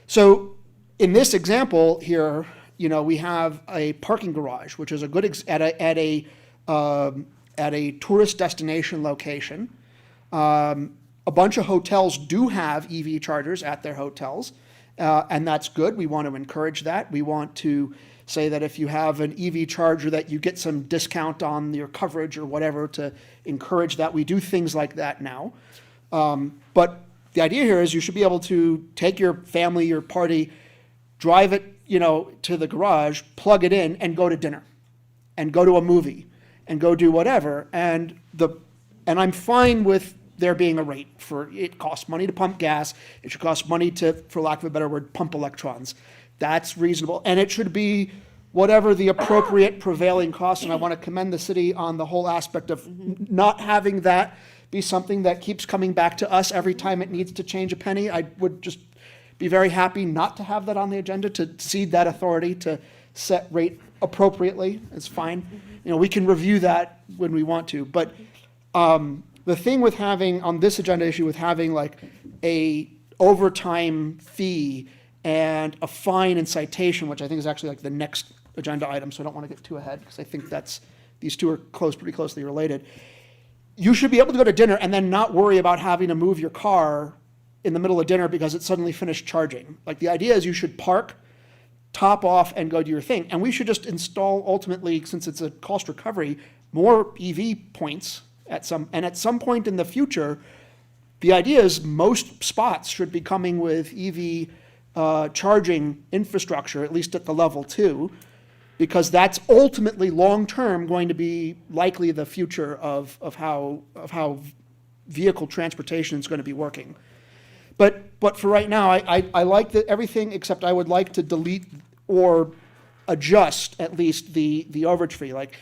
So in this example here, we have a parking garage, which is a good at a tourist destination location. A bunch of hotels do have EV chargers at their hotels, and that's good. We want to encourage that. We want to say that if you have an EV charger, that you get some discount on your coverage or whatever, to encourage that. We do things like that now. But the idea here is you should be able to take your family, your party, drive it, to the garage, plug it in, and go to dinner, and go to a movie, and go do whatever. And I'm fine with there being a rate for, it costs money to pump gas. It should cost money to, for lack of a better word, pump electrons. That's reasonable. And it should be whatever the appropriate prevailing cost. And I want to commend the city on the whole aspect of not having that be something that keeps coming back to us every time it needs to change a penny. I would just be very happy not to have that on the agenda, to cede that authority to set rate appropriately. It's fine. We can review that when we want to. But the thing with having, on this agenda issue, with having like a overtime fee and a fine and citation, which I think is actually like the next agenda item, so I don't want to get too ahead, because I think these two are pretty closely related. You should be able to go to dinner and then not worry about having to move your car in the middle of dinner because it suddenly finished charging. Like, the idea is you should park, top off, and go do your thing. And we should just install, ultimately, since it's a cost recovery, more EV points at some point in the future. The idea is most spots should be coming with EV charging infrastructure, at least at the level 2, because that's ultimately long-term going to be likely the future of how vehicle transportation is going to be working. But for right now, I like everything, except I would like to delete or adjust at least the overage fee. Like,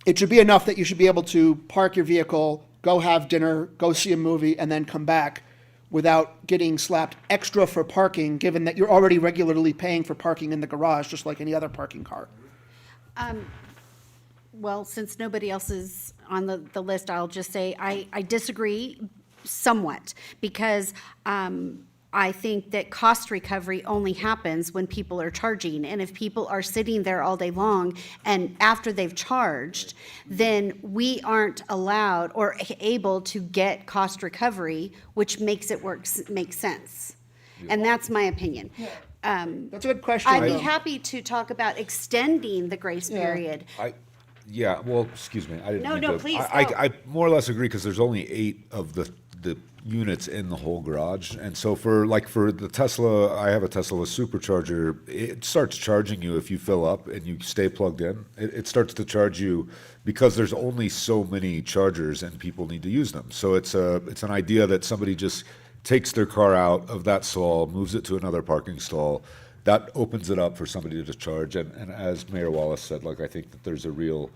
it should be enough that you should be able to park your vehicle, go have dinner, go see a movie, and then come back without getting slapped extra for parking, given that you're already regularly paying for parking in the garage, just like any other parking car. Well, since nobody else is on the list, I'll just say I disagree somewhat, because I think that cost recovery only happens when people are charging. And if people are sitting there all day long and after they've charged, then we aren't allowed or able to get cost recovery, which makes it make sense. And that's my opinion. That's a good question. I'd be happy to talk about extending the grace period. Yeah, well, excuse me. I didn't No, mean no, to- please, I more or less agree, because there's only 8 of the units in the whole garage. And so for the Tesla, I have a Tesla with supercharger. It starts charging you if you fill up and you stay plugged in. It starts to charge you because there's only so many chargers and people need to use them. So it's an idea that somebody just takes their car out of that stall, moves it to another parking stall. That opens it up for somebody to charge. And as Mayor Wallace said, I think that there's a real,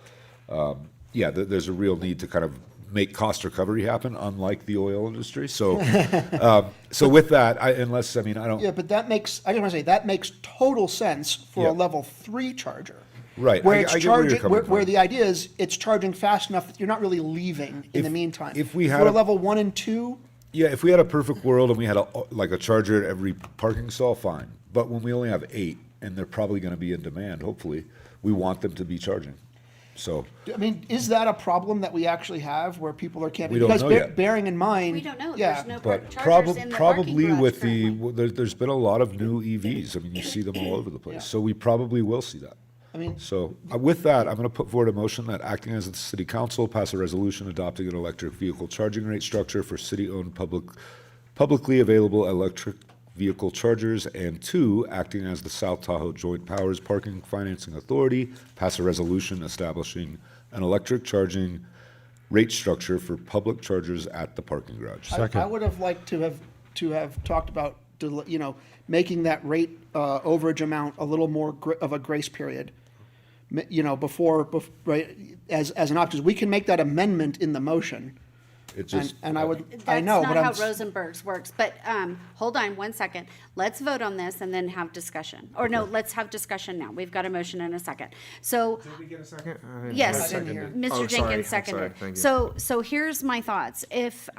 there's a real need to kind of make cost recovery happen, unlike the oil industry. So, so with that, I don't. Yeah, but I just want to say that makes total sense for a level 3 charger. Right. Where I it's get where you're charging, coming where from. the idea is it's charging fast enough that you're not really leaving in the meantime. If we had for a- level 1 and 2, Yeah, if we had a perfect world and we had a charger at every parking stall, fine. But when we only have 8, and they're probably going to be in demand, hopefully, we want them to be charging. So I mean, is that a problem that we actually have where people are camping? We don't Because know yet. bearing in mind. We don't know. Yeah. There's no But chargers in the parking probably garage with currently. there's been a lot of new EVs. I mean, you see them all over the place. So we probably will see that. I mean, So with that, I'm going to put forward a motion that acting as the city council pass a resolution adopting an electric vehicle charging rate structure for city-owned publicly available electric vehicle chargers, and two, acting as the South Tahoe Joint Powers Parking Financing Authority, pass a resolution establishing an electric charging rate structure for public chargers at the parking garage. I would have liked to have talked about, making that rate overage amount a little more of a grace period. Before, right, as an option. 'Cause we can make that amendment in the motion. It just, And I know, but That's not I'm. how Rosenberg's works, but hold on one second. Let's vote on this and then have discussion. Or no, let's have discussion now. We've got a motion and a second. So. Did we get a second? Yes, Seconded. Mr. Oh, sorry. Jenkins I'm sorry. seconded. Thank you. So here's my thoughts. If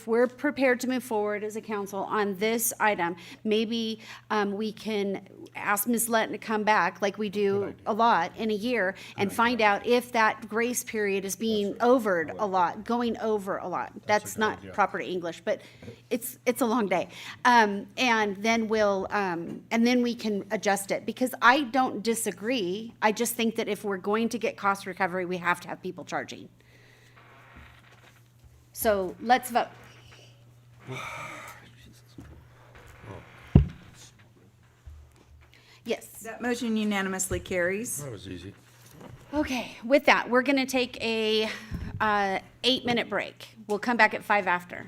we're prepared to move forward as a council on this item, maybe we can ask Ms. Letton to come back, like we do a lot in a year, and find out if that grace period is being going over a lot. That's not proper English, but it's a long day. And then we can adjust it, because I don't disagree. I just think that if we're going to get cost recovery, we have to have people charging. So let's vote. Yes. That motion unanimously carries. That was easy. Okay, with that, we're going to take a 8-minute break. We'll come back at 5 after.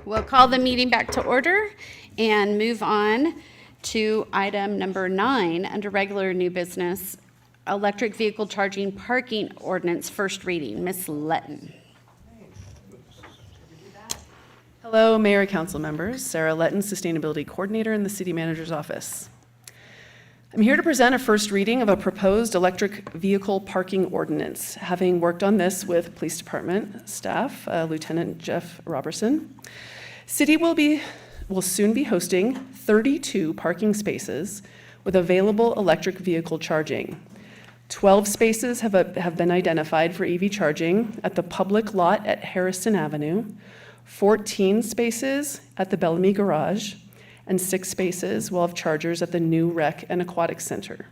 We'll call the meeting back to order and move on to item number 9 under regular new business, electric vehicle charging parking ordinance, first reading. Ms. Letton. Hello, Mayor, Council members. Sarah Letton, Sustainability Coordinator in the City Manager's Office. I'm here to present a first reading of a proposed electric vehicle parking ordinance. Having worked on this with Police Department staff, Lieutenant Jeff Robertson, City will soon be hosting 32 parking spaces with available electric vehicle charging. 12 spaces have been identified for EV charging at the public lot at Harrison Avenue, 14 spaces at the Bellamy Garage, and 6 spaces will have chargers at the new Rec and Aquatic Center.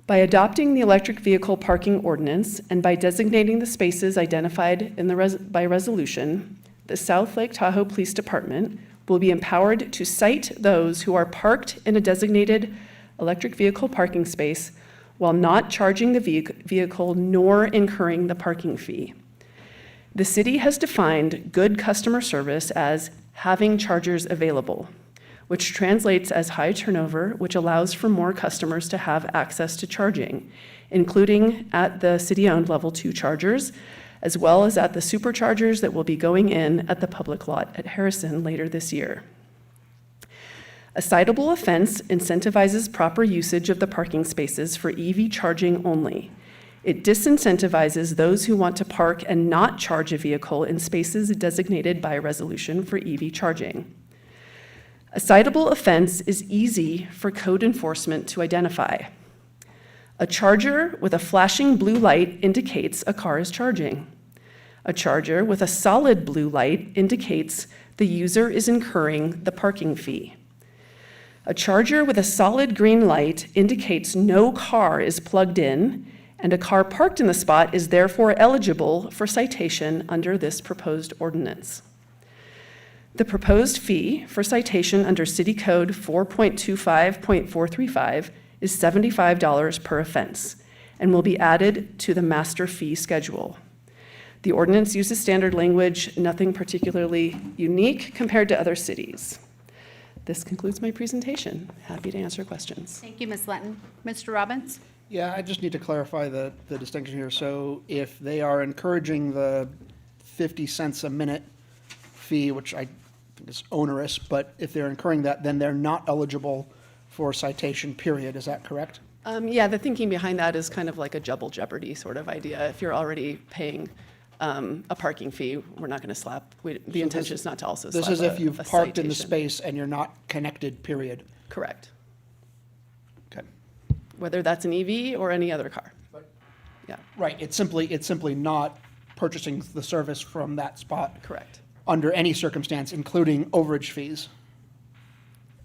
By adopting the electric vehicle parking ordinance and by designating the spaces identified by resolution, the South Lake Tahoe Police Department will be empowered to cite those who are parked in a designated electric vehicle parking space while not charging the vehicle nor incurring the parking fee. The city has defined good customer service as having chargers available, which translates as high turnover, which allows for more customers to have access to charging, including at the city-owned level 2 chargers, as well as at the superchargers that will be going in at the public lot at Harrison later this year. A citable offense incentivizes proper usage of the parking spaces for EV charging only. It disincentivizes those who want to park and not charge a vehicle in spaces designated by resolution for EV charging. A citable offense is easy for code enforcement to identify. A charger with a flashing blue light indicates a car is charging. A charger with a solid blue light indicates the user is incurring the parking fee. A charger with a solid green light indicates no car is plugged in, and a car parked in the spot is therefore eligible for citation under this proposed ordinance. The proposed fee for citation under City Code 4.25.435 is $75 per offense and will be added to the master fee schedule. The ordinance uses standard language, nothing particularly unique compared to other cities. This concludes my presentation. Happy to answer questions. Thank you, Ms. Letton. Mr. Robbins? Yeah, I just need to clarify the distinction here. So if they are encouraging the 50 cents a minute fee, which I think is onerous, but if they're incurring that, then they're not eligible for citation, period. Is that correct? Yeah, the thinking behind that is kind of like a double jeopardy sort of idea. If you're already paying a parking fee, we're not going to slap. The intention is not to also slap This is if you've a parked in the citation. space and you're not connected, period. Correct. Okay. Whether that's an EV or any other car. Yeah. Right, it's simply not purchasing the service from that spot. Correct. Under any circumstance, including overage fees.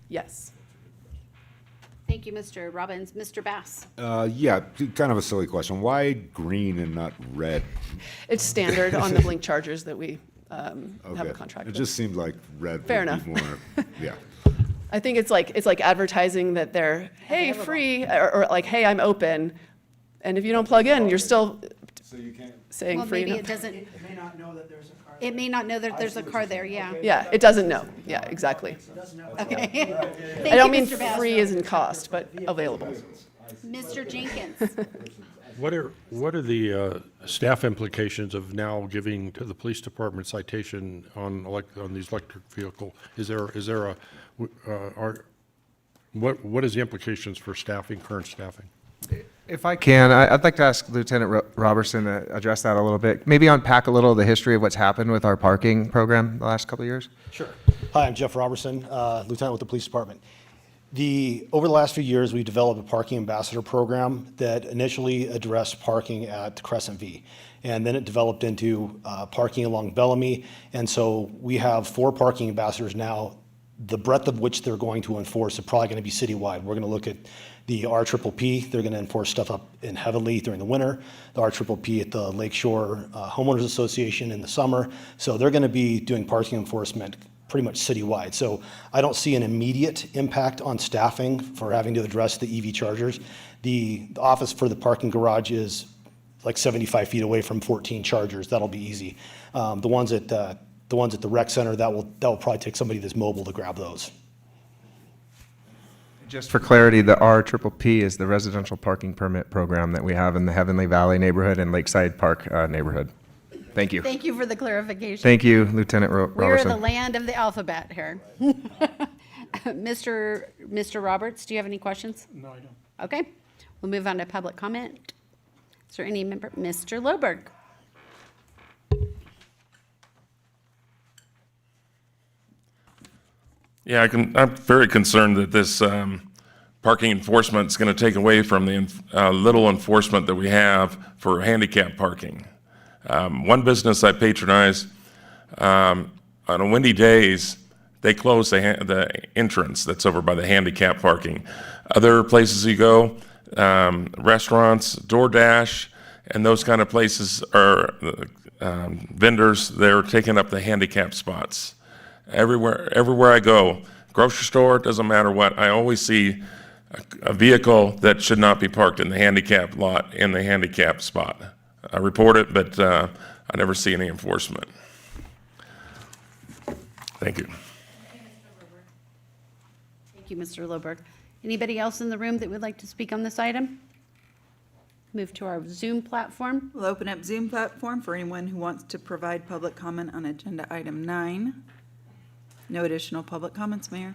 Yes. Thank you, Mr. Robbins. Mr. Bass? Yeah, kind of a silly question. Why green and not red? It's standard on the Blink chargers that we have Okay. a contract It with. just seemed like red Fair would enough. be more, yeah. I think it's like advertising that they're, hey, free, or like, hey, I'm open. And if you don't plug in, you're still saying Well, free. maybe no- it doesn't, It may not know that there's a car. it may not know that there's a car there, yeah. Yeah, it doesn't know. Yeah, exactly. Okay. I don't mean Mr. Bass. free as in cost, but available. Mr. Jenkins? What are the staff implications of now giving to the police department citation on these electric vehicle? Is there a what is the implications for staffing, current staffing? If I can, I'd like to ask Lieutenant Robertson to address that a little bit. Maybe unpack a little of the history of what's happened with our parking program the last couple of years. Sure. Hi, I'm Jeff Robertson, Lieutenant with the Police Department. Over the last few years, we've developed a parking ambassador program that initially addressed parking at Crescent V. And then it developed into parking along Bellamy. And so we have 4 parking ambassadors now, the breadth of which they're going to enforce are probably going to be citywide. We're going to look at the RPPP. They're going to enforce stuff up in Heavenly during the winter, the RPPP at the Lakeshore Homeowners Association in the summer. So they're going to be doing parking enforcement pretty much citywide. So I don't see an immediate impact on staffing for having to address the EV chargers. The office for the parking garage is like 75 feet away from 14 chargers. That'll be easy. The ones at the ones at the rec center, that will probably take somebody that's mobile to grab those. Just for clarity, the RPP is the residential parking permit program that we have in the Heavenly Valley neighborhood and Lakeside Park neighborhood. Thank you. Thank you for the clarification. Thank you, Lieutenant We're Robertson. the land of the alphabet here. Mr. Roberts, do you have any questions? No, I don't. Okay, we'll move on to public comment. Is there any member? Mr. Loberg. Yeah, I'm very concerned that this parking enforcement is going to take away from the little enforcement that we have for handicap parking. One business I patronize, on a windy days, they close the entrance that's over by the handicap parking. Other places you go, restaurants, DoorDash, and those kind of places are vendors, they're taking up the handicap spots. Everywhere I go, grocery store, doesn't matter what, I always see a vehicle that should not be parked in the handicap lot, in the handicap spot. I report it, but I never see any enforcement. Thank you. Thank you, Mr. Loberg. Anybody else in the room that would like to speak on this item? Move to our Zoom platform. We'll open up Zoom platform for anyone who wants to provide public comment on agenda item 9. No additional public comments, Mayor.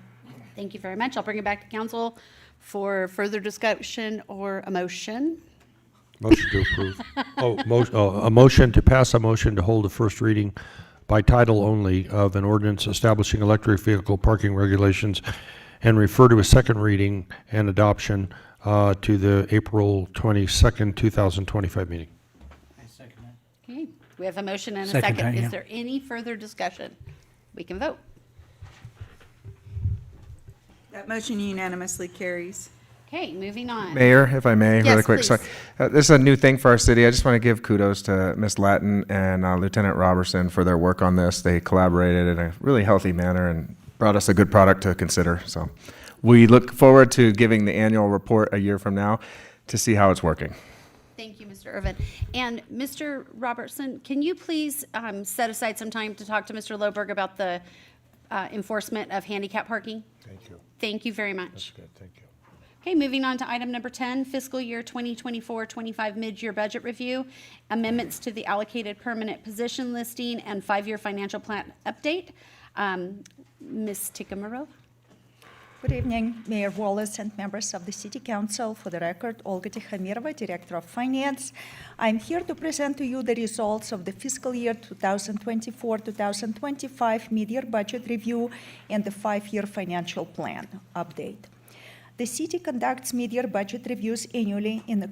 Thank you very much. I'll bring it back to council for further discussion or a motion. Motion to approve. A motion to pass a motion to hold a first reading by title only of an ordinance establishing electric vehicle parking regulations and refer to a second reading and adoption to the April 22nd, 2025 meeting. Okay, we have a motion and a Second, second. yeah. Is there any further discussion? We can vote. That motion unanimously carries. Okay, moving on. Mayor, if I may, really Yes, quick. please. Sorry. This is a new thing for our city. I just want to give kudos to Ms. Lattin and Lieutenant Robertson for their work on this. They collaborated in a really healthy manner and brought us a good product to consider. So we look forward to giving the annual report a year from now to see how it's working. Thank you, Mr. Irvin. And Mr. Robertson, can you please set aside some time to talk to Mr. Loberg about the enforcement of handicap parking? Thank you. Thank you very much. Good, thank you. Okay, moving on to item number 10, fiscal year 2024-25 mid-year budget review, amendments to the allocated permanent position listing, and 5-year financial plan update. Ms. Tikamaro? Good evening, Mayor Wallace and members of the City Council. For the record, Olga Tikhamirova, Director of Finance. I'm here to present to you the results of the fiscal year 2024-2025 mid-year budget review and the 5-year financial plan update. The city conducts mid-year budget reviews annually in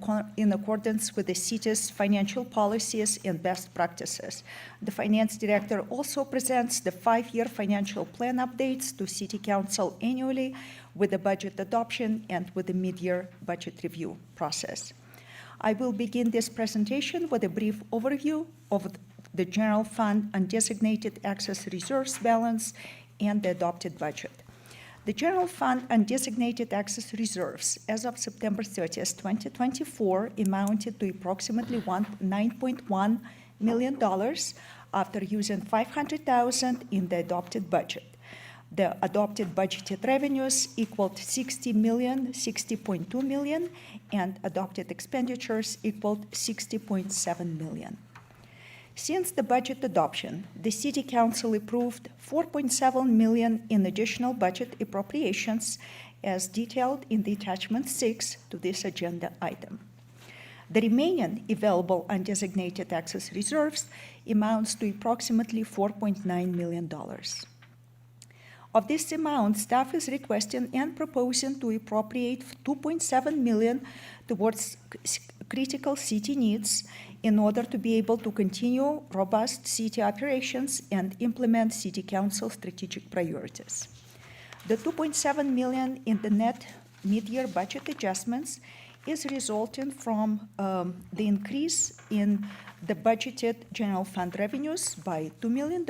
accordance with the city's financial policies and best practices. The finance director also presents the 5-year financial plan updates to City Council annually with the budget adoption and with the mid-year budget review process. I will begin this presentation with a brief overview of the general fund undesignated excess reserves balance and the adopted budget. The general fund undesignated excess reserves as of September 30th, 2024 amounted to approximately $9.1 million after using $500,000 in the adopted budget. The adopted budgeted revenues equaled $60.2 million, and adopted expenditures equaled $60.7 million. Since the budget adoption, the City Council approved $4.7 million in additional budget appropriations as detailed in the attachment 6 to this agenda item. The remaining available undesignated excess reserves amounts to approximately $4.9 million. Of this amount, staff is requesting and proposing to appropriate $2.7 million towards critical city needs in order to be able to continue robust city operations and implement City Council strategic priorities. The $2.7 million in the net mid-year budget adjustments is resulting from the increase in the budgeted general fund revenues by $2 million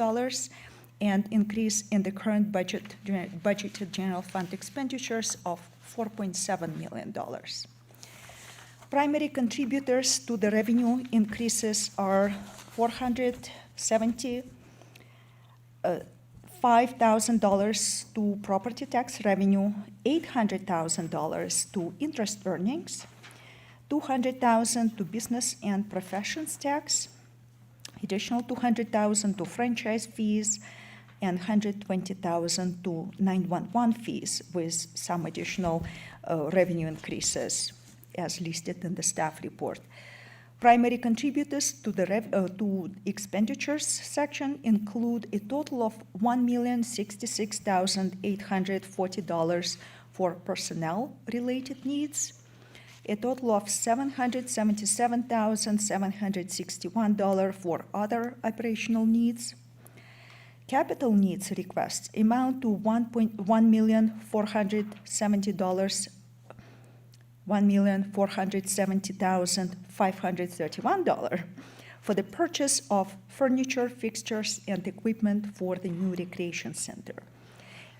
and increase in the current budgeted general fund expenditures of $4.7 million. Primary contributors to the revenue increases are $470,000 $5,000 to property tax revenue, $800,000 to interest earnings, $200,000 to business and professions tax, additional $200,000 to franchise fees, and $120,000 to 911 fees, with some additional revenue increases as listed in the staff report. Primary contributors to the to expenditures section include a total of $1,066,840 for personnel-related needs, a total of $777,761 for other operational needs. Capital needs requests amount to $1,470,531 for the purchase of furniture, fixtures, and equipment for the new recreation center.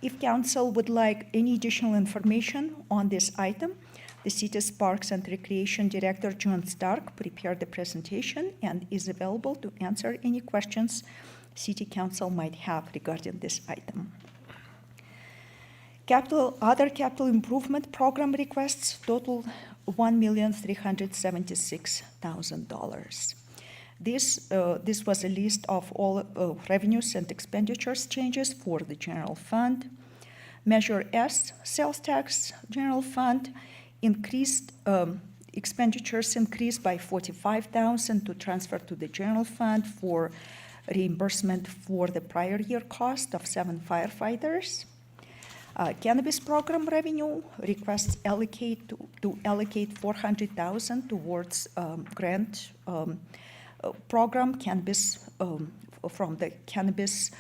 If council would like any additional information on this item, the city's Parks and Recreation Director, John Stark, prepared the presentation and is available to answer any questions City Council might have regarding this item. Other capital improvement program requests total $1,376,000. This was a list of all revenues and expenditures changes for the general fund. Measure S, sales tax general fund, increased expenditures increased by $45,000 to transfer to the general fund for reimbursement for the prior year cost of 7 firefighters. Cannabis program revenue requests allocate $400,000 towards grant program cannabis from the cannabis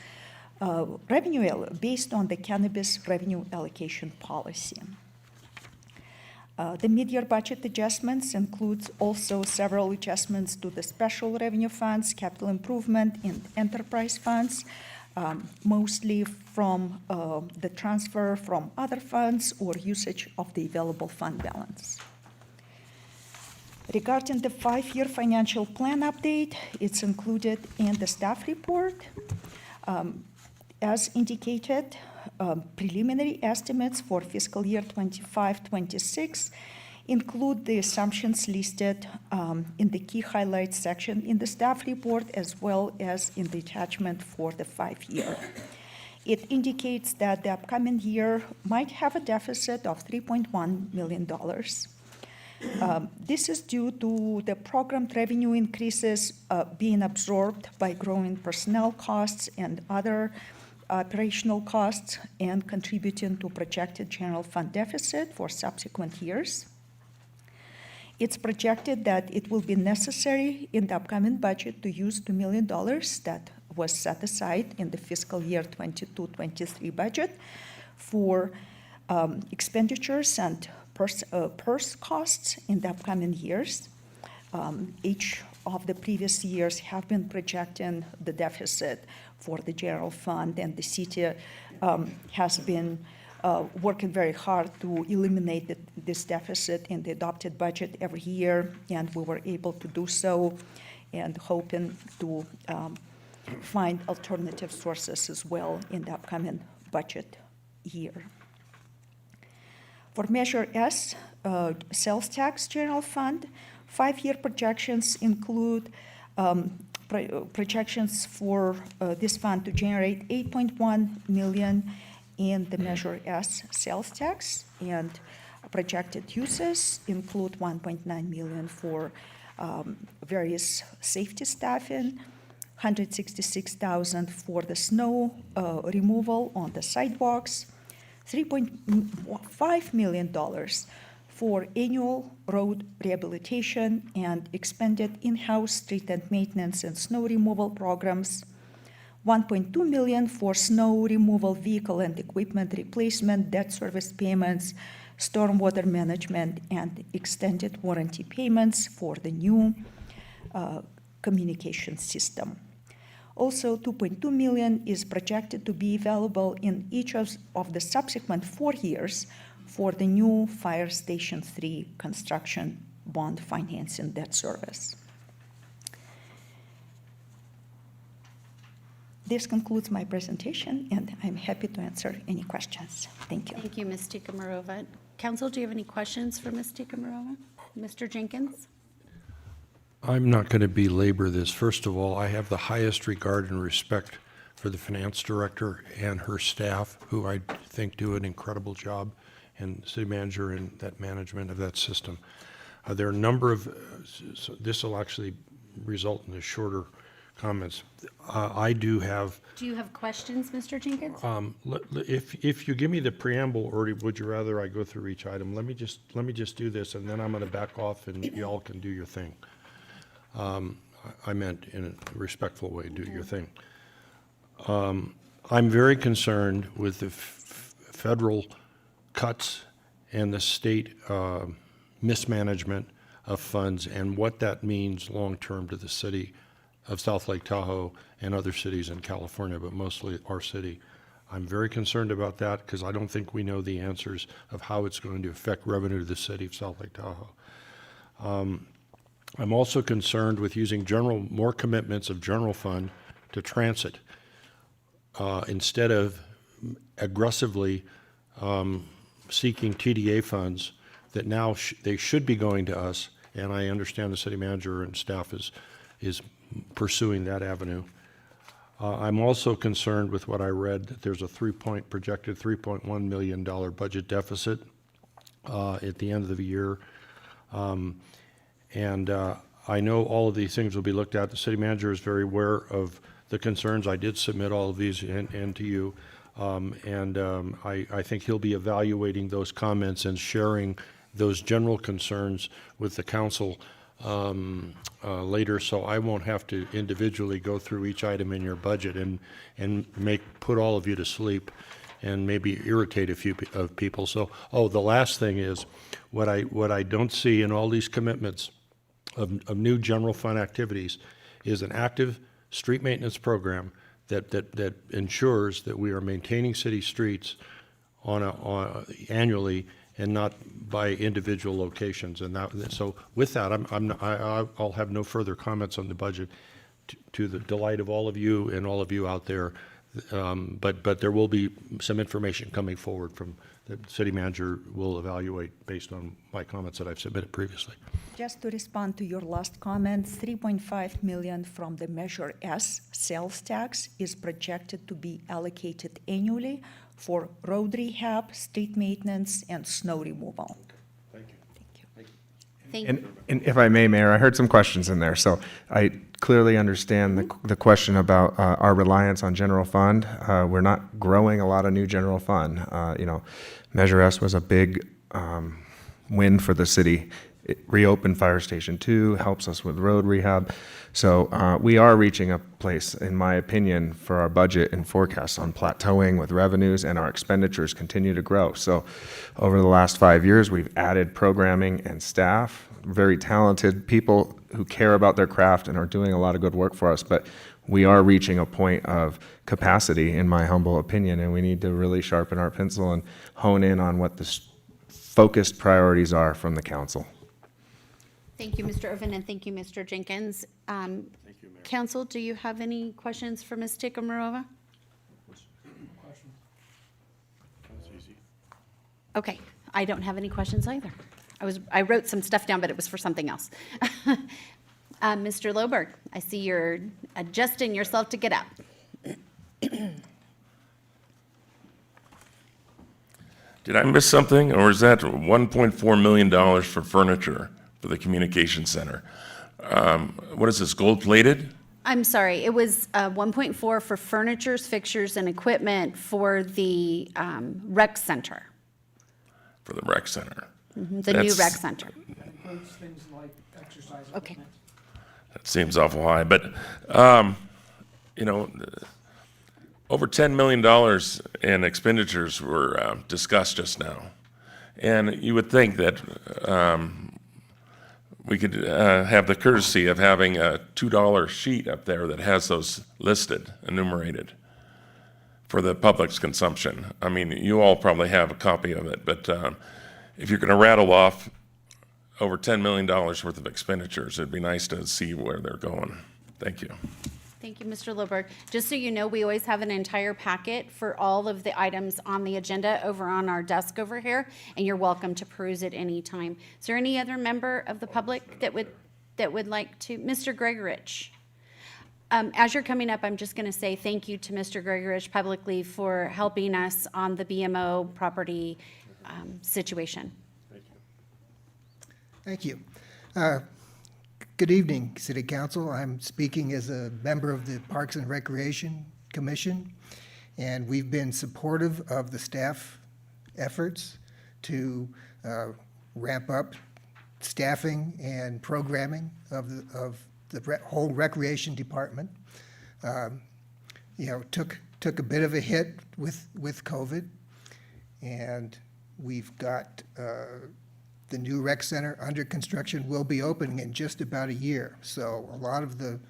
revenue based on the cannabis revenue allocation policy. The mid-year budget adjustments includes also several adjustments to the special revenue funds, capital improvement, and enterprise funds, mostly from the transfer from other funds or usage of the available fund balance. Regarding the 5-year financial plan update, it's included in the staff report. As indicated, preliminary estimates for fiscal year 25-26 include the assumptions listed in the key highlights section in the staff report, as well as in the attachment for the 5-year. It indicates that the upcoming year might have a deficit of $3.1 million. This is due to the programmed revenue increases being absorbed by growing personnel costs and other operational costs and contributing to projected general fund deficit for subsequent years. It's projected that it will be necessary in the upcoming budget to use $2 million that was set aside in the fiscal year 22-23 budget for expenditures and purse costs in the upcoming years. Each of the previous years have been projecting the deficit for the general fund, and the city has been working very hard to eliminate this deficit in the adopted budget every year, and we were able to do so, and hoping to find alternative sources as well in the upcoming budget year. For Measure S, sales tax general fund, 5-year projections include projections for this fund to generate $8.1 million in the Measure S sales tax, and projected uses include $1.9 million for various safety staffing, $166,000 for the snow removal on the sidewalks, $3.5 million for annual road rehabilitation and expanded in-house street and maintenance and snow removal programs, $1.2 million for snow removal vehicle and equipment replacement, debt service payments, stormwater management, and extended warranty payments for the new communication system. Also, $2.2 million is projected to be available in each of the subsequent 4 years for the new Fire Station 3 construction bond financing debt service. This concludes my presentation, and I'm happy to answer any questions. Thank you. Thank you, Ms. Tikamarova. Council, do you have any questions for Ms. Tikamarova? Mr. Jenkins? I'm not going to belabor this. First of all, I have the highest regard and respect for the finance director and her staff, who I think do an incredible job, and city manager and that management of that system. There are a number of, so this will actually result in the shorter comments. I do have, Do you have questions, Mr. Jenkins? if you give me the preamble, or would you rather I go through each item? Let me just do this, and then I'm going to back off, and y'all can do your thing. I meant in a respectful way, do your thing. I'm very concerned with the federal cuts and the state mismanagement of funds and what that means long-term to the city of South Lake Tahoe and other cities in California, but mostly our city. I'm very concerned about that because I don't think we know the answers of how it's going to affect revenue to the city of South Lake Tahoe. I'm also concerned with using more commitments of general fund to transit instead of aggressively seeking TDA funds that now they should be going to us, and I understand the city manager and staff is pursuing that avenue. I'm also concerned with what I read, that there's a projected $3.1 million budget deficit at the end of the year. I know all of these things will be looked at. The city manager is very aware of the concerns. I did submit all of these and to you. I think he'll be evaluating those comments and sharing those general concerns with the council later, so I won't have to individually go through each item in your budget and put all of you to sleep and maybe irritate a few of people. So, the last thing is, what I don't see in all these commitments of new general fund activities is an active street maintenance program that ensures that we are maintaining city streets annually and not by individual locations. And so with that, I'll have no further comments on the budget, to the delight of all of you and all of you out there. But there will be some information coming forward from the city manager will evaluate based on my comments that I've submitted previously. Just to respond to your last comment, 3.5 million from the Measure S sales tax is projected to be allocated annually for road rehab, street maintenance, and snow removal. Thank you. And if I may, Mayor, I heard some questions in there. So I clearly understand the question about our reliance on general fund. We're not growing a lot of new general fund. Measure S was a big win for the city. It reopened Fire Station 2, helps us with road rehab. So we are reaching a place, in my opinion, for our budget and forecasts on plateauing with revenues, and our expenditures continue to grow. So over the last 5 years, we've added programming and staff, very talented people who care about their craft and are doing a lot of good work for us. But we are reaching a point of capacity, in my humble opinion, and we need to really sharpen our pencil and hone in on what the focused priorities are from the council. Thank you, Mr. Irvin, and thank you, Mr. Jenkins. Thank you, Mayor. Council, do you have any questions for Ms. Tikamarova? Okay, I don't have any questions either. I wrote some stuff down, but it was for something else. Mr. Loberg, I see you're adjusting yourself to get up. Did I miss something, or is that $1.4 million for furniture for the communication center? What is this, gold-plated? I'm sorry, it was 1.4 for furnitures, fixtures, and equipment for the rec center. For the rec center. The new rec center. Includes things like exercise Okay. equipment. That seems awful high, but, over $10 million in expenditures were discussed just now. And you would think that we could have the courtesy of having a $2 sheet up there that has those listed, enumerated, for the public's consumption. I mean, you all probably have a copy of it, but if you're going to rattle off over $10 million worth of expenditures, it'd be nice to see where they're going. Thank you. Thank you, Mr. Loberg. Just so you know, we always have an entire packet for all of the items on the agenda over on our desk over here, and you're welcome to peruse it anytime. Is there any other member of the public that would like to? Mr. Gregorich? As you're coming up, I'm just going to say thank you to Mr. Gregorich publicly for helping us on the BMO property situation. Thank you. Good evening, City Council. I'm speaking as a member of the Parks and Recreation Commission, and we've been supportive of the staff efforts to ramp up staffing and programming of the whole recreation department. Took a bit of a hit with COVID, and we've got the new rec center under construction, will be opening in just about a year. So a lot of the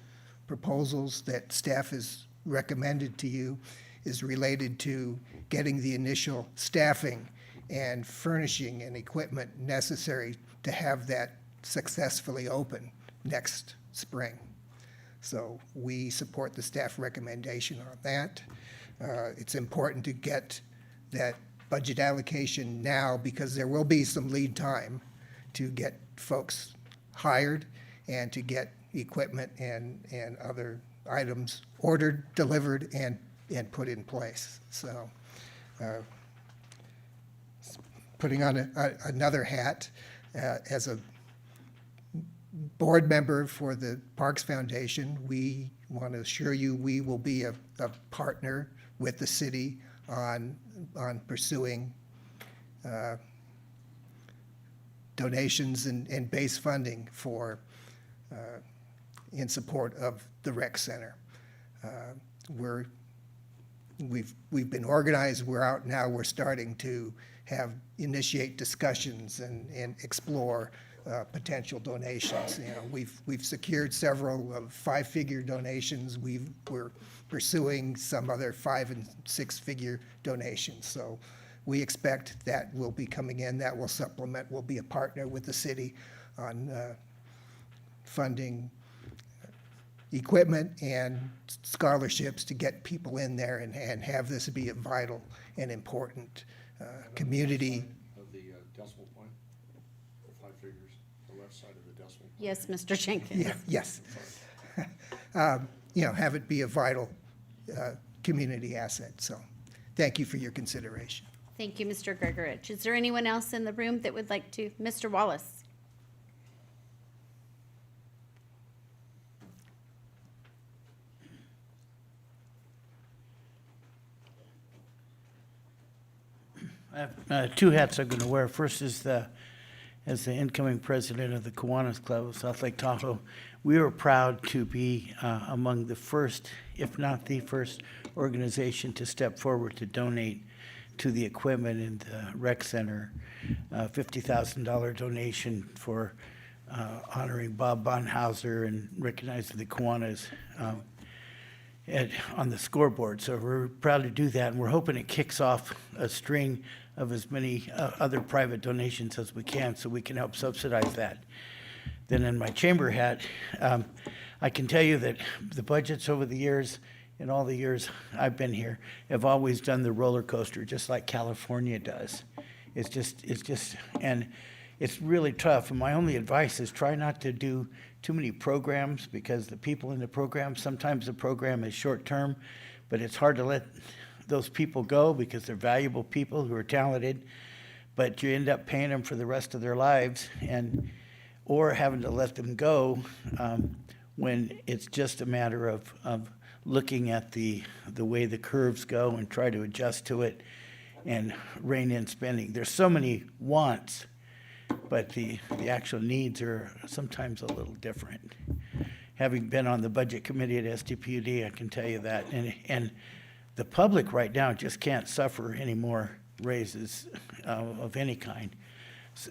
proposals that staff has recommended to you is related to getting the initial staffing and furnishing and equipment necessary to have that successfully open next spring. So we support the staff recommendation on that. It's important to get that budget allocation now because there will be some lead time to get folks hired and to get equipment and other items ordered, delivered, and put in place. So putting on another hat as a board member for the Parks Foundation, we want to assure you we will be a partner with the city on pursuing donations and base funding for in support of the rec center. We've been organized. We're out now. We're starting to initiate discussions and explore potential donations. We've secured several of 5-figure donations. We're pursuing some other 5- and 6-figure donations. So we expect that will be coming in. That will supplement. We'll be a partner with the city on funding equipment and scholarships to get people in there and have this be a vital and important community. Of the decimal point, 5 figures, the left side of the decimal point. Yes, Mr. Jenkins. Yeah, yes. Have it be a vital community asset. So thank you for your consideration. Thank you, Mr. Gregorich. Is there anyone else in the room that would like to? Mr. Wallace? I have 2 hats I'm going to wear. First is as the incoming president of the Kiwanis Club of South Lake Tahoe. We are proud to be among the first, if not the first, organization to step forward to donate to the equipment in the rec center, $50,000 donation for honoring Bob Bonhauser and recognizing the Kiwanis on the scoreboard. So we're proud to do that, and we're hoping it kicks off a string of as many other private donations as we can so we can help subsidize that. Then in my chamber hat, I can tell you that the budgets over the years, in all the years I've been here, have always done the roller coaster just like California does. It's just, and it's really tough. And my only advice is try not to do too many programs because the people in the program, sometimes the program is short term, but it's hard to let those people go because they're valuable people who are talented, but you end up paying them for the rest of their lives or having to let them go when it's just a matter of looking at the way the curves go and try to adjust to it and rein in spending. There's so many wants, but the actual needs are sometimes a little different. Having been on the budget committee at SDPUD, I can tell you that. And the public right now just can't suffer any more raises of any kind.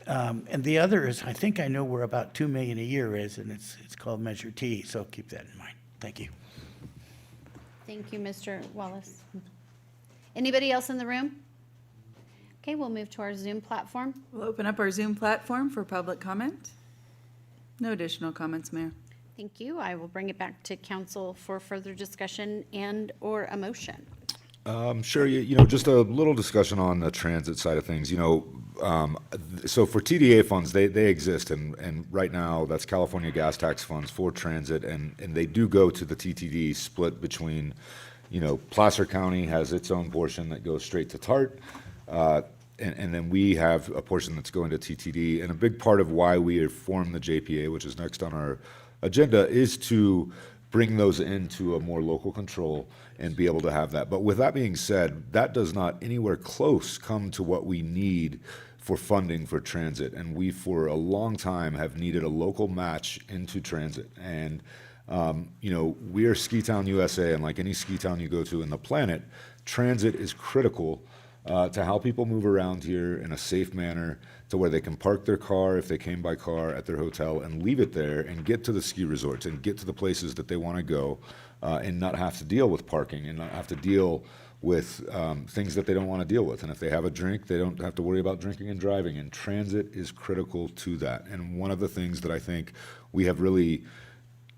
And the other is, I think I know where about $2 million a year is, and it's called Measure T, so keep that in mind. Thank you. Thank you, Mr. Wallace. Anybody else in the room? Okay, we'll move to our Zoom platform. We'll open up our Zoom platform for public comment. No additional comments, Mayor. Thank you. I will bring it back to council for further discussion and/or a motion. Sure, you know, just a little discussion on the transit side of things, you know. So for TDA funds, they exist, and right now, that's California gas tax funds for transit, and they do go to the TTD, split between, you know, Placer County has its own portion that goes straight to TART, and then we have a portion that's going to TTD, and a big part of why we have formed the JPA, which is next on our agenda, is to bring those into a more local control and be able to have that. But with that being said, that does not anywhere close come to what we need for funding for transit. And we, for a long time, have needed a local match into transit. And, you know, we are Ski Town, USA, and like any ski town you go to in the planet, transit is critical to how people move around here in a safe manner, to where they can park their car if they came by car at their hotel and leave it there and get to the ski resorts and get to the places that they want to go, and not have to deal with parking and not have to deal with things that they don't want to deal with. And if they have a drink, they don't have to worry about drinking and driving. And transit is critical to that. And one of the things that I think we have really,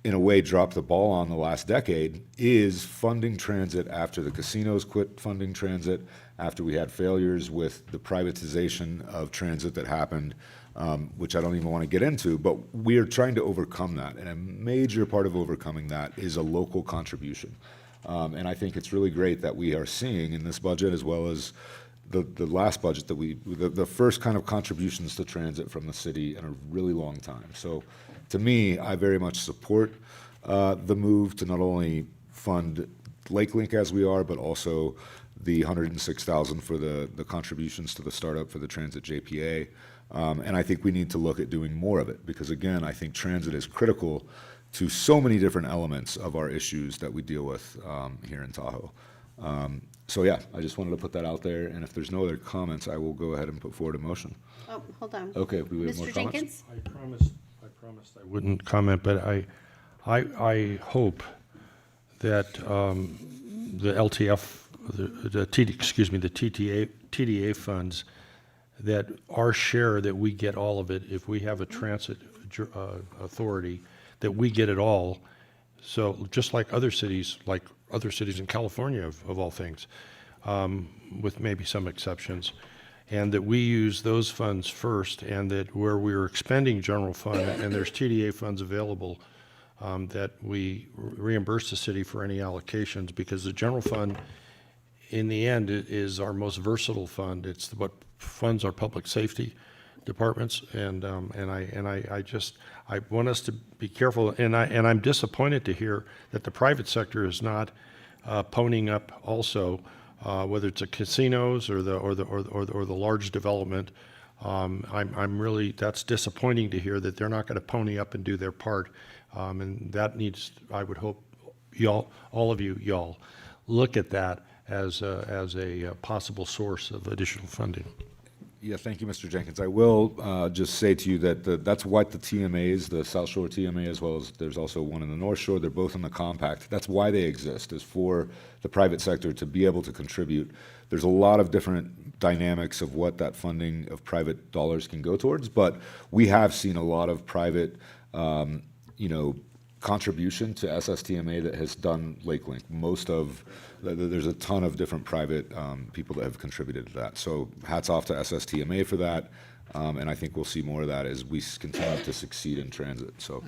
in a way, dropped the ball on the last decade is funding transit after the casinos quit funding transit, after we had failures with the privatization of transit that happened, which I don't even want to get into, but we are trying to overcome that. And a major part of overcoming that is a local contribution. And I think it's really great that we are seeing in this budget, as well as the last budget, that the first kind of contributions to transit from the city in a really long time. So to me, I very much support the move to not only fund Lake Link as we are, but also the $106,000 for the contributions to the startup for the transit JPA. And I think we need to look at doing more of it, because again, I think transit is critical to so many different elements of our issues that we deal with here in Tahoe. So yeah, I just wanted to put that out there, and if there's no other comments, I will go ahead and put forward a motion. Oh, hold on. Okay, we have more Mr. comments? Jenkins? I promised I wouldn't comment, but I hope that the LTF, the TDA funds, that our share, that we get all of it. If we have a transit authority, that we get it all. So just like other cities in California, of all things, with maybe some exceptions, and that we use those funds first, and that where we're expending general fund and there's TDA funds available, that we reimburse the city for any allocations, because the general fund, in the end, is our most versatile fund. It's what funds our public safety departments, and I want us to be careful, and I'm disappointed to hear that the private sector is not ponying up also, whether it's the casinos or the large development. I'm really, that's disappointing to hear that they're not going to pony up and do their part, and that needs, I would hope all of you look at that as a possible source of additional funding. Yeah, thank you, Mr. Jenkins. I will just say to you that that's what the TMAs, the South Shore TMA, as well as there's also one in the North Shore, they're both in the compact. That's why they exist, is for the private sector to be able to contribute. There's a lot of different dynamics of what that funding of private dollars can go towards, but we have seen a lot of private, contribution to SSTMA that has done Lake Link. There's a ton of different private people that have contributed to that. So hats off to SSTMA for that, and I think we'll see more of that as we continue to succeed in transit. So,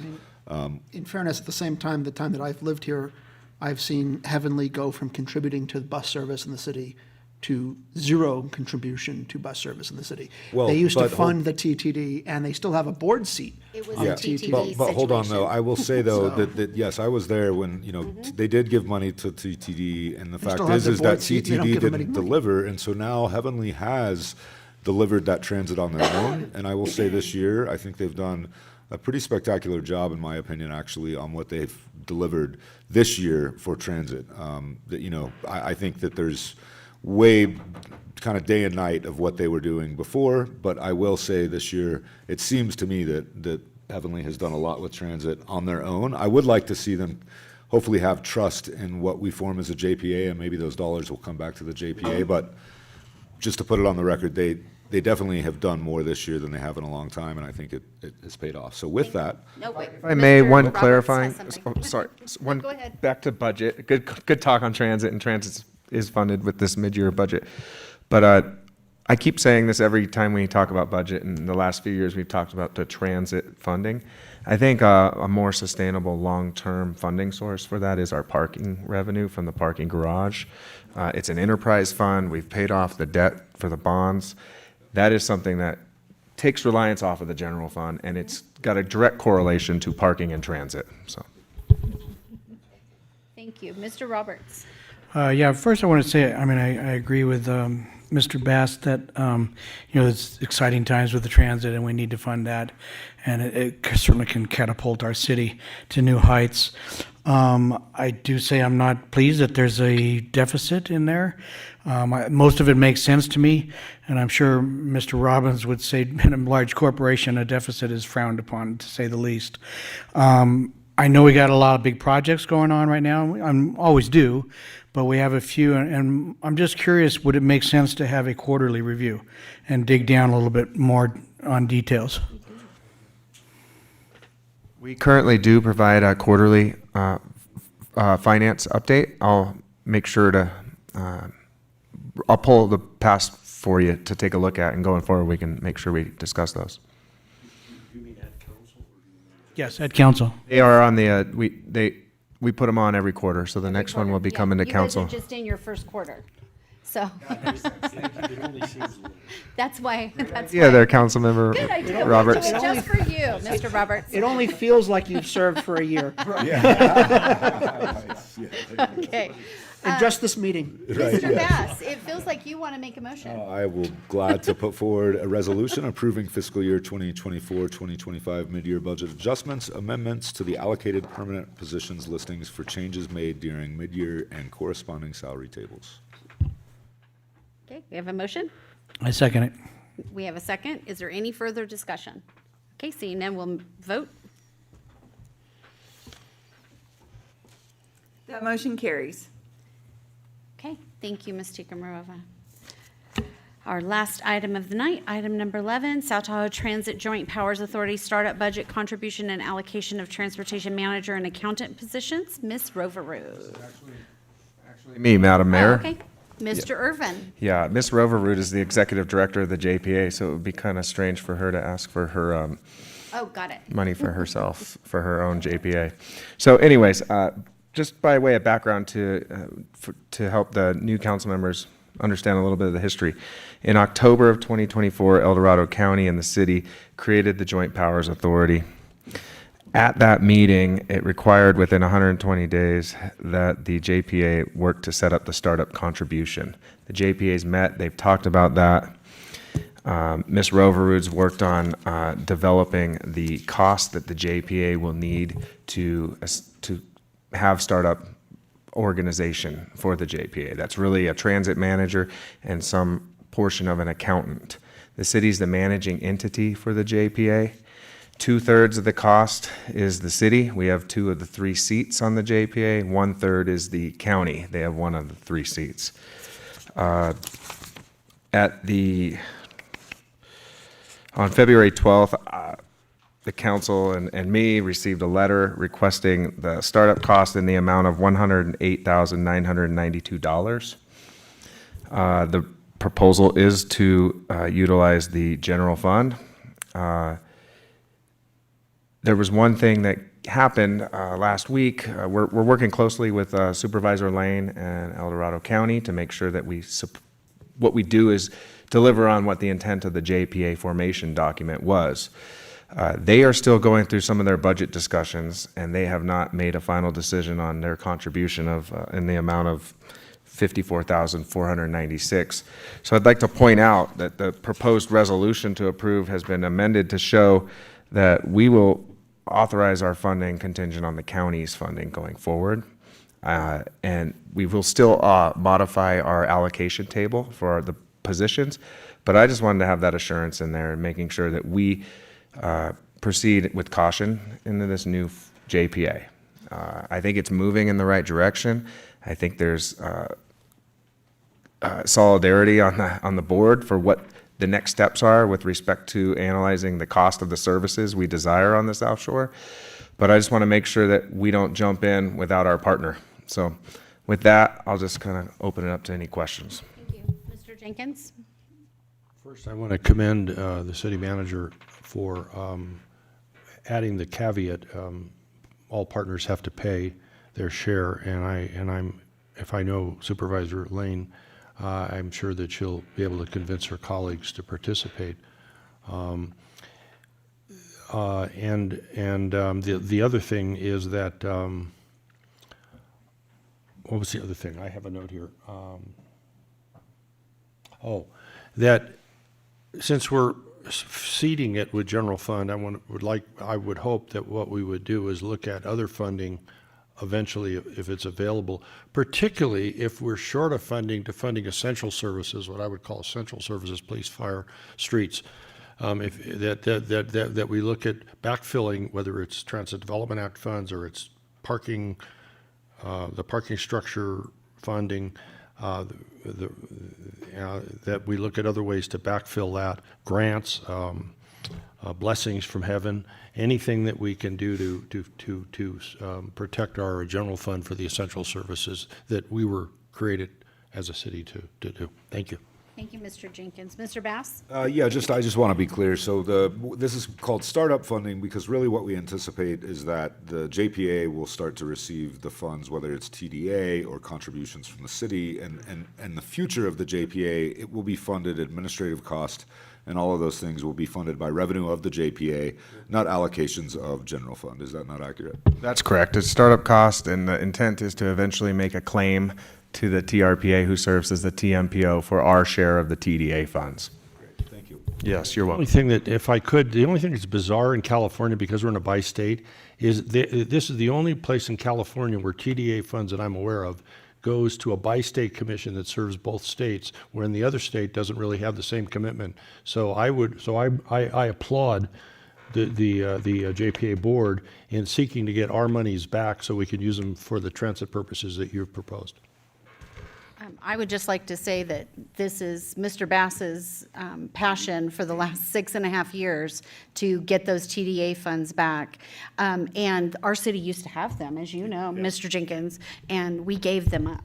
In fairness, at the same time, the time that I've lived here, I've seen Heavenly go from contributing to the bus service in the city to zero contribution to bus service in the city. Well, they used to but fund the TTD, and they still have a board seat. It was on a the TTD but hold on though. I will say though So- that yes, I was there when they did give money to TTD, and the fact still have the is board that seat, they don't TTD give them any didn't money. deliver, and so now Heavenly has delivered that transit on their own. And I will say this year, I think they've done a pretty spectacular job, in my opinion, actually, on what they've delivered this year for transit. I think that there's way kind of day and night of what they were doing before, but I will say this year, it seems to me that Heavenly has done a lot with transit on their own. I would like to see them hopefully have trust in what we form as a JPA, and maybe those dollars will come back to the JPA, but just to put it on the record, they definitely have done more this year than they have in a long time, and I think it has paid off. So with that, No, wait. If I may, Mr. one Roberts clarifying, has something. sorry, one Go ahead. back to budget. Good talk on transit, and transit is funded with this mid-year budget. But I keep saying this every time we talk about budget, and in the last few years we've talked about the transit funding. I think a more sustainable long-term funding source for that is our parking revenue from the parking garage. It's an enterprise fund. We've paid off the debt for the bonds. That is something that takes reliance off of the general fund, and it's got a direct correlation to parking and transit, so. Thank you. Mr. Roberts? Yeah, first I want to say, I mean, I agree with Mr. Bass that, it's exciting times with the transit and we need to fund that. And it certainly can catapult our city to new heights. I do say I'm not pleased that there's a deficit in there. Most of it makes sense to me, and I'm sure Mr. Robbins would say in a large corporation, a deficit is frowned upon, to say the least. I know we got a lot of big projects going on right now, always do, but we have a few, and I'm just curious, would it make sense to have a quarterly review and dig down a little bit more on details? We currently do provide a quarterly finance update. I'll make sure to, I'll pull the past for you to take a look at, and going forward, we can make sure we discuss those. Yes, at council. They are on the, we put them on every quarter, so the next one will be Yeah, coming to You council. guys are just in your first quarter. So. That's why. Yeah, there, Councilmember Good idea. Roberts. Just for you, Mr. Roberts. It only feels like you've served for a year. Okay. In just this meeting. Mr. Bass, it feels like you want to make a motion. I will glad to put forward a resolution approving fiscal year 2024-2025 mid-year budget adjustments, amendments to the allocated permanent positions listings for changes made during mid-year and corresponding salary tables. Okay, we have a motion. I second it. We have a second. Is there any further discussion? Okay, seeing none, we'll vote. That motion carries. Okay, thank you, Ms. Tikamarova. Our last item of the night, item number 11, South Tahoe Transit Joint Powers Authority Startup Budget Contribution and Allocation of Transportation Manager and Accountant Positions. Ms. Roverud. Me, Madam Mayor. Okay, Mr. Irvin. Yeah, Ms. Roverud is the executive director of the JPA, so it would be kind of strange for her to ask for her Oh, got it. money for herself, for her own JPA. So anyways, just by way of background to help the new council members understand a little bit of the history. In October of 2024, El Dorado County and the city created the Joint Powers Authority. At that meeting, it required within 120 days that the JPA work to set up the startup contribution. The JPA's met, they've talked about that. Ms. Roverud's worked on developing the cost that the JPA will need to have startup organization for the JPA. That's really a transit manager and some portion of an accountant. The city's the managing entity for the JPA. 2/3 of the cost is the city. We have 2 of the 3 seats on the JPA. 1/3 is the county. They have 1 of the 3 seats. On February 12th, the council and me received a letter requesting the startup cost in the amount of $108,992. The proposal is to utilize the general fund. There was one thing that happened last week. We're working closely with Supervisor Lane and El Dorado County to make sure that what we do is deliver on what the intent of the JPA formation document was. They are still going through some of their budget discussions, and they have not made a final decision on their contribution in the amount of $54,496. So I'd like to point out that the proposed resolution to approve has been amended to show that we will authorize our funding contingent on the county's funding going forward. And we will still modify our allocation table for the positions, but I just wanted to have that assurance in there and making sure that we proceed with caution into this new JPA. I think it's moving in the right direction. I think there's solidarity on the board for what the next steps are with respect to analyzing the cost of the services we desire on the South Shore. But I just want to make sure that we don't jump in without our partner. So with that, I'll just kind of open it up to any questions. Thank you. Mr. Jenkins? First, I want to commend the city manager for adding the caveat, all partners have to pay their share, and I'm, if I know Supervisor Lane, I'm sure that she'll be able to convince her colleagues to participate. The other thing is that, what was the other thing? I have a note here. That since we're seeding it with general fund, I would hope that what we would do is look at other funding eventually if it's available, particularly if we're short of funding to funding essential services, what I would call essential services, police, fire, streets. That we look at backfilling, whether it's Transit Development Act funds or it's parking, the parking structure funding, that we look at other ways to backfill that, grants, blessings from heaven, anything that we can do to protect our general fund for the essential services that we were created as a city to do. Thank you. Thank you, Mr. Jenkins. Mr. Bass? I just want to be clear. So this is called startup funding because really what we anticipate is that the JPA will start to receive the funds, whether it's TDA or contributions from the city, and the future of the JPA, it will be funded administrative cost, and all of those things will be funded by revenue of the JPA, not allocations of general fund. Is that not accurate? That's correct. It's startup cost, and the intent is to eventually make a claim to the TRPA, who serves as the TMPO, for our share of the TDA funds. Great, thank you. Yes, you're The welcome. only thing that, if I could, the only thing that's bizarre in California, because we're in a bi-state, is this is the only place in California where TDA funds that I'm aware of goes to a bi-state commission that serves both states, when the other state doesn't really have the same commitment. So I applaud the JPA board in seeking to get our monies back so we can use them for the transit purposes that you've proposed. I would just like to say that this is Mr. Bass's passion for the last 6.5 years to get those TDA funds back. And our city used to have them, as you know, Mr. Jenkins, and we gave them up.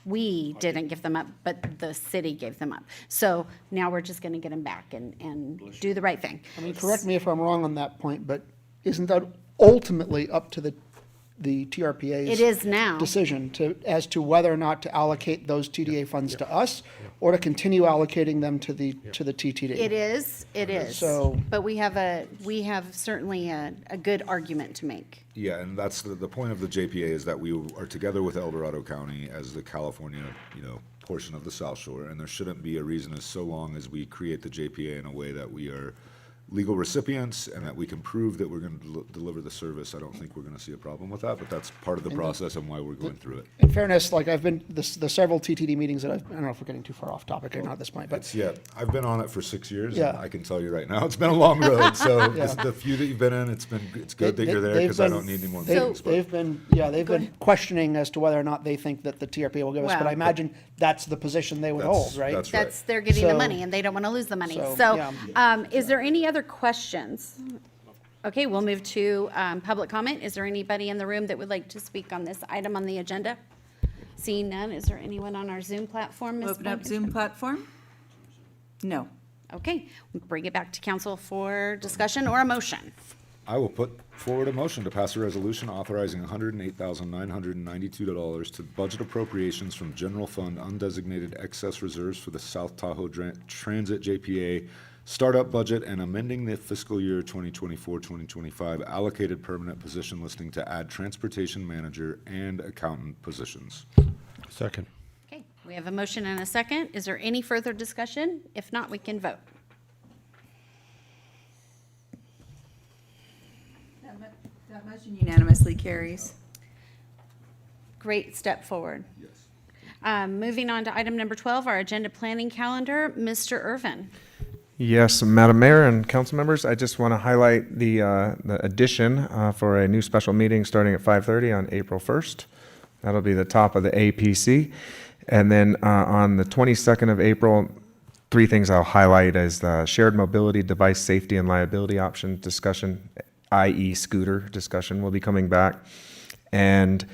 We didn't give them up, but the city gave them up. So now we're just going to get them back and do the right thing. I mean, correct me if I'm wrong on that point, but isn't that ultimately up to the TRPA's It is now. decision as to whether or not to allocate those TDA funds to us or to continue allocating them to the TTD? It is. So- But we have certainly a good argument to make. Yeah, and that's the point of the JPA is that we are together with El Dorado County as the California, portion of the South Shore, and there shouldn't be a reason as so long as we create the JPA in a way that we are legal recipients and that we can prove that we're going to deliver the service. I don't think we're going to see a problem with that, but that's part of the process and why we're going through it. In fairness, like I've been, the several TTD meetings that I don't know if we're getting too far off topic or not at this point, but I've been on it for 6 years, Yeah. and I can tell you right now, it's been a long road, so Yeah. the few that you've been in, it's good that you're there, they've because I been- don't need any more they- meetings. but- They've been questioning as to whether or not they think that the TRPA will give us, but Well- I imagine that's the position they would hold, right? They're getting the So- money and they don't want to lose the money. So, So, is there any other questions? Okay, we'll move to public comment. Is there anybody in the room that would like to speak on this item on the agenda? Seeing none, is there anyone on our Zoom platform, Ms. Open up Blank? Zoom platform? No. Okay, bring it back to council for discussion or a motion. I will put forward a motion to pass a resolution authorizing $108,992 to budget appropriations from general fund undesignated excess reserves for the South Tahoe Transit JPA startup budget and amending the fiscal year 2024-2025 allocated permanent position listing to add transportation manager and accountant positions. Second. Okay, we have a motion and a second. Is there any further discussion? If not, we can vote. That motion unanimously carries. Great step forward. Yes. Moving on to item number 12, our agenda planning calendar. Mr. Irvin. Yes, Madam Mayor and council members, I just want to highlight the addition for a new special meeting starting at 5:30 on April 1st. That'll be the top of the APC. And then on the 22nd of April, three things I'll highlight is the shared mobility device safety and liability option discussion, i.e. scooter discussion will be coming back. And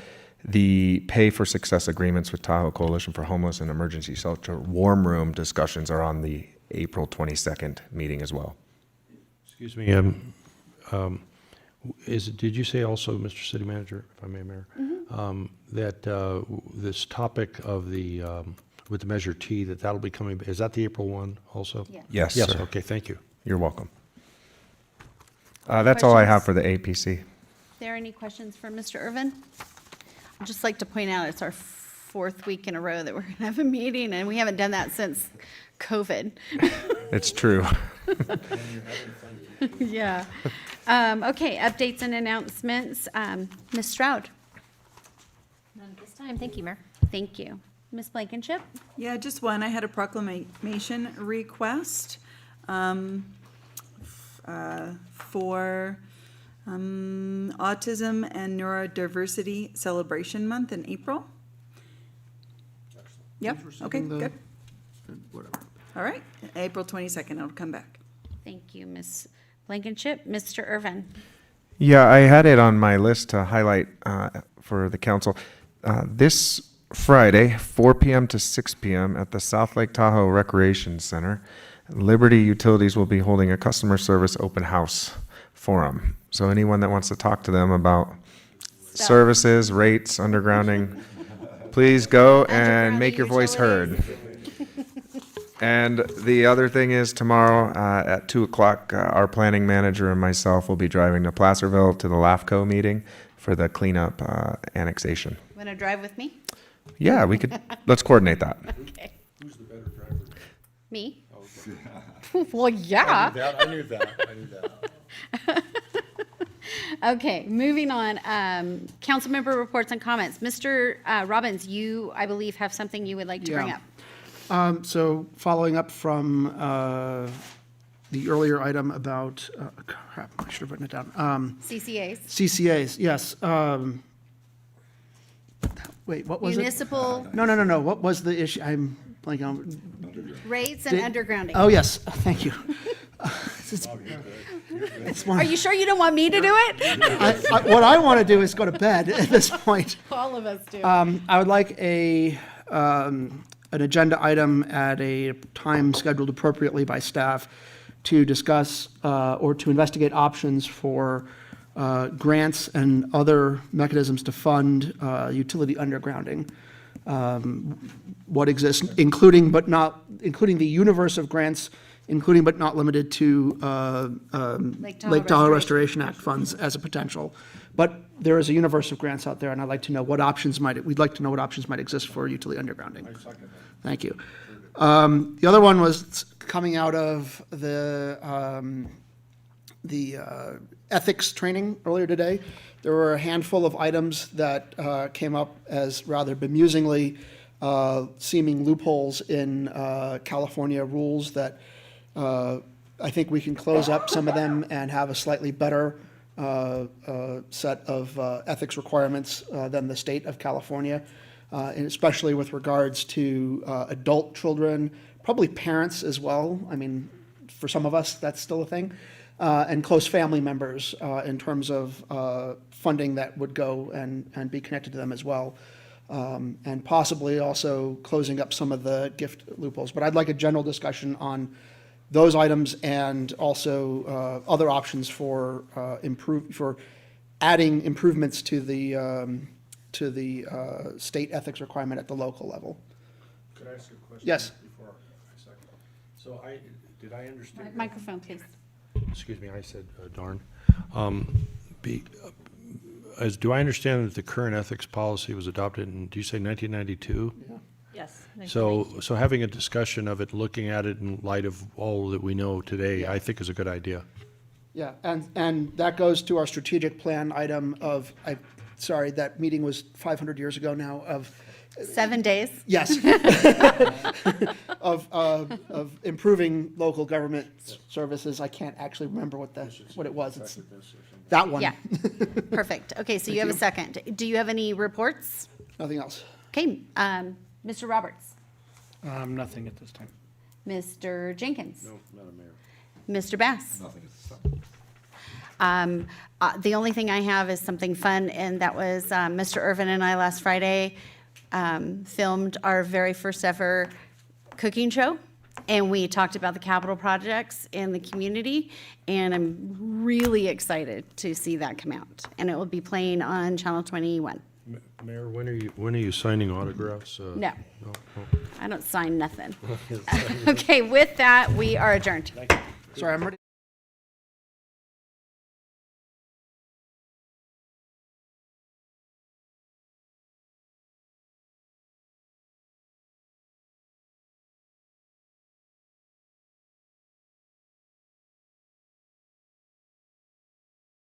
the pay for success agreements with Tahoe Coalition for Homeless and Emergency Shelter warm room discussions are on the April 22nd meeting as well. Excuse me, did you say also, Mr. City Manager, if I may, Mayor, that this topic of the, with the Measure T, that'll be coming, is that the April one also? Yes, Yes, sir. okay, thank you. You're welcome. That's all I have for the APC. Are there any questions for Mr. Irvin? I'd just like to point out it's our fourth week in a row that we're going to have a meeting, and we haven't done that since COVID. It's true. Yeah. Okay, updates and announcements. Ms. Stroud? None at this time. Thank you, Mayor. Thank you. Ms. Blankenship? Yeah, just one. I had a proclamation request for Autism and Neurodiversity Celebration Month in April. Yep, okay, good. Whatever. All right, April 22nd, it'll come back. Thank you, Ms. Blankenship. Mr. Irvin? Yeah, I had it on my list to highlight for the council. This Friday, 4 p.m. to 6 p.m. at the South Lake Tahoe Recreation Center, Liberty Utilities will be holding a customer service open house forum. So anyone that wants to talk to them about services, rates, undergrounding, please go and make your voice heard. And the other thing is tomorrow at 2 o'clock, our planning manager and myself will be driving to Placerville to the LAFCO meeting for the cleanup annexation. Want to drive with me? Yeah, we could, let's coordinate that. Okay. Who's the better driver? Me? Well, yeah. I knew that. Okay, moving on. Council member reports and comments. Mr. Robbins, you, I believe, have something you would like to bring Yeah. up. So following up from the earlier item about, crap, I should have written it down. CCAs. CCAs, yes. Wait, what was Municipal it? No. What was the issue? I'm blanking on. rates and undergrounding. Oh, yes, thank you. It's one- Are you sure you don't want me to do it? What I want to do is go to bed at this point. All of us do. I would like an agenda item at a time scheduled appropriately by staff to discuss or to investigate options for grants and other mechanisms to fund utility undergrounding. What exists, including the universe of grants, including but not limited to Lake Tahoe Restoration Act funds as a potential. But there is a universe of grants out there, and I'd like to know what options we'd like to know what options might exist for utility undergrounding. Thank you. The other one was coming out of the ethics training earlier today. There were a handful of items that came up as rather bemusingly seeming loopholes in California rules that I think we can close up some of them and have a slightly better set of ethics requirements than the state of California, and especially with regards to adult children, probably parents as well. I mean, for some of us, that's still a thing. And close family members in terms of funding that would go and be connected to them as well. And possibly also closing up some of the gift loopholes. But I'd like a general discussion on those items and also other options for adding improvements to the state ethics requirement at the local level. Could I ask a question? Yes. Before I second. So did I understand? Microphone, please. Excuse me, I said darn. Do I understand that the current ethics policy was adopted in, do you say 1992? Yeah. Yes. So having a discussion of it, looking at it in light of all that we know today, I think is a good idea. Yeah, and that goes to our strategic plan item of, sorry, that meeting was 500 years ago now, of 7 days? Yes. of improving local government services. I can't actually remember what it was. It's that one. Yeah. Perfect. Okay, so you have a second. Do you have any reports? Nothing else. Okay, Mr. Roberts. Nothing at this time. Mr. Jenkins? No, Madam Mayor. Mr. Bass? Nothing is The only thing I have is something fun, and that was Mr. Irvin and I last Friday filmed our very first ever cooking show, and we talked about the capital projects in the community, and I'm really excited to see that come out, and it will be playing on Channel 21. Mayor, when are you signing autographs? No. No? I don't sign nothing. Okay, with that, we are adjourned. Sorry, I'm ready.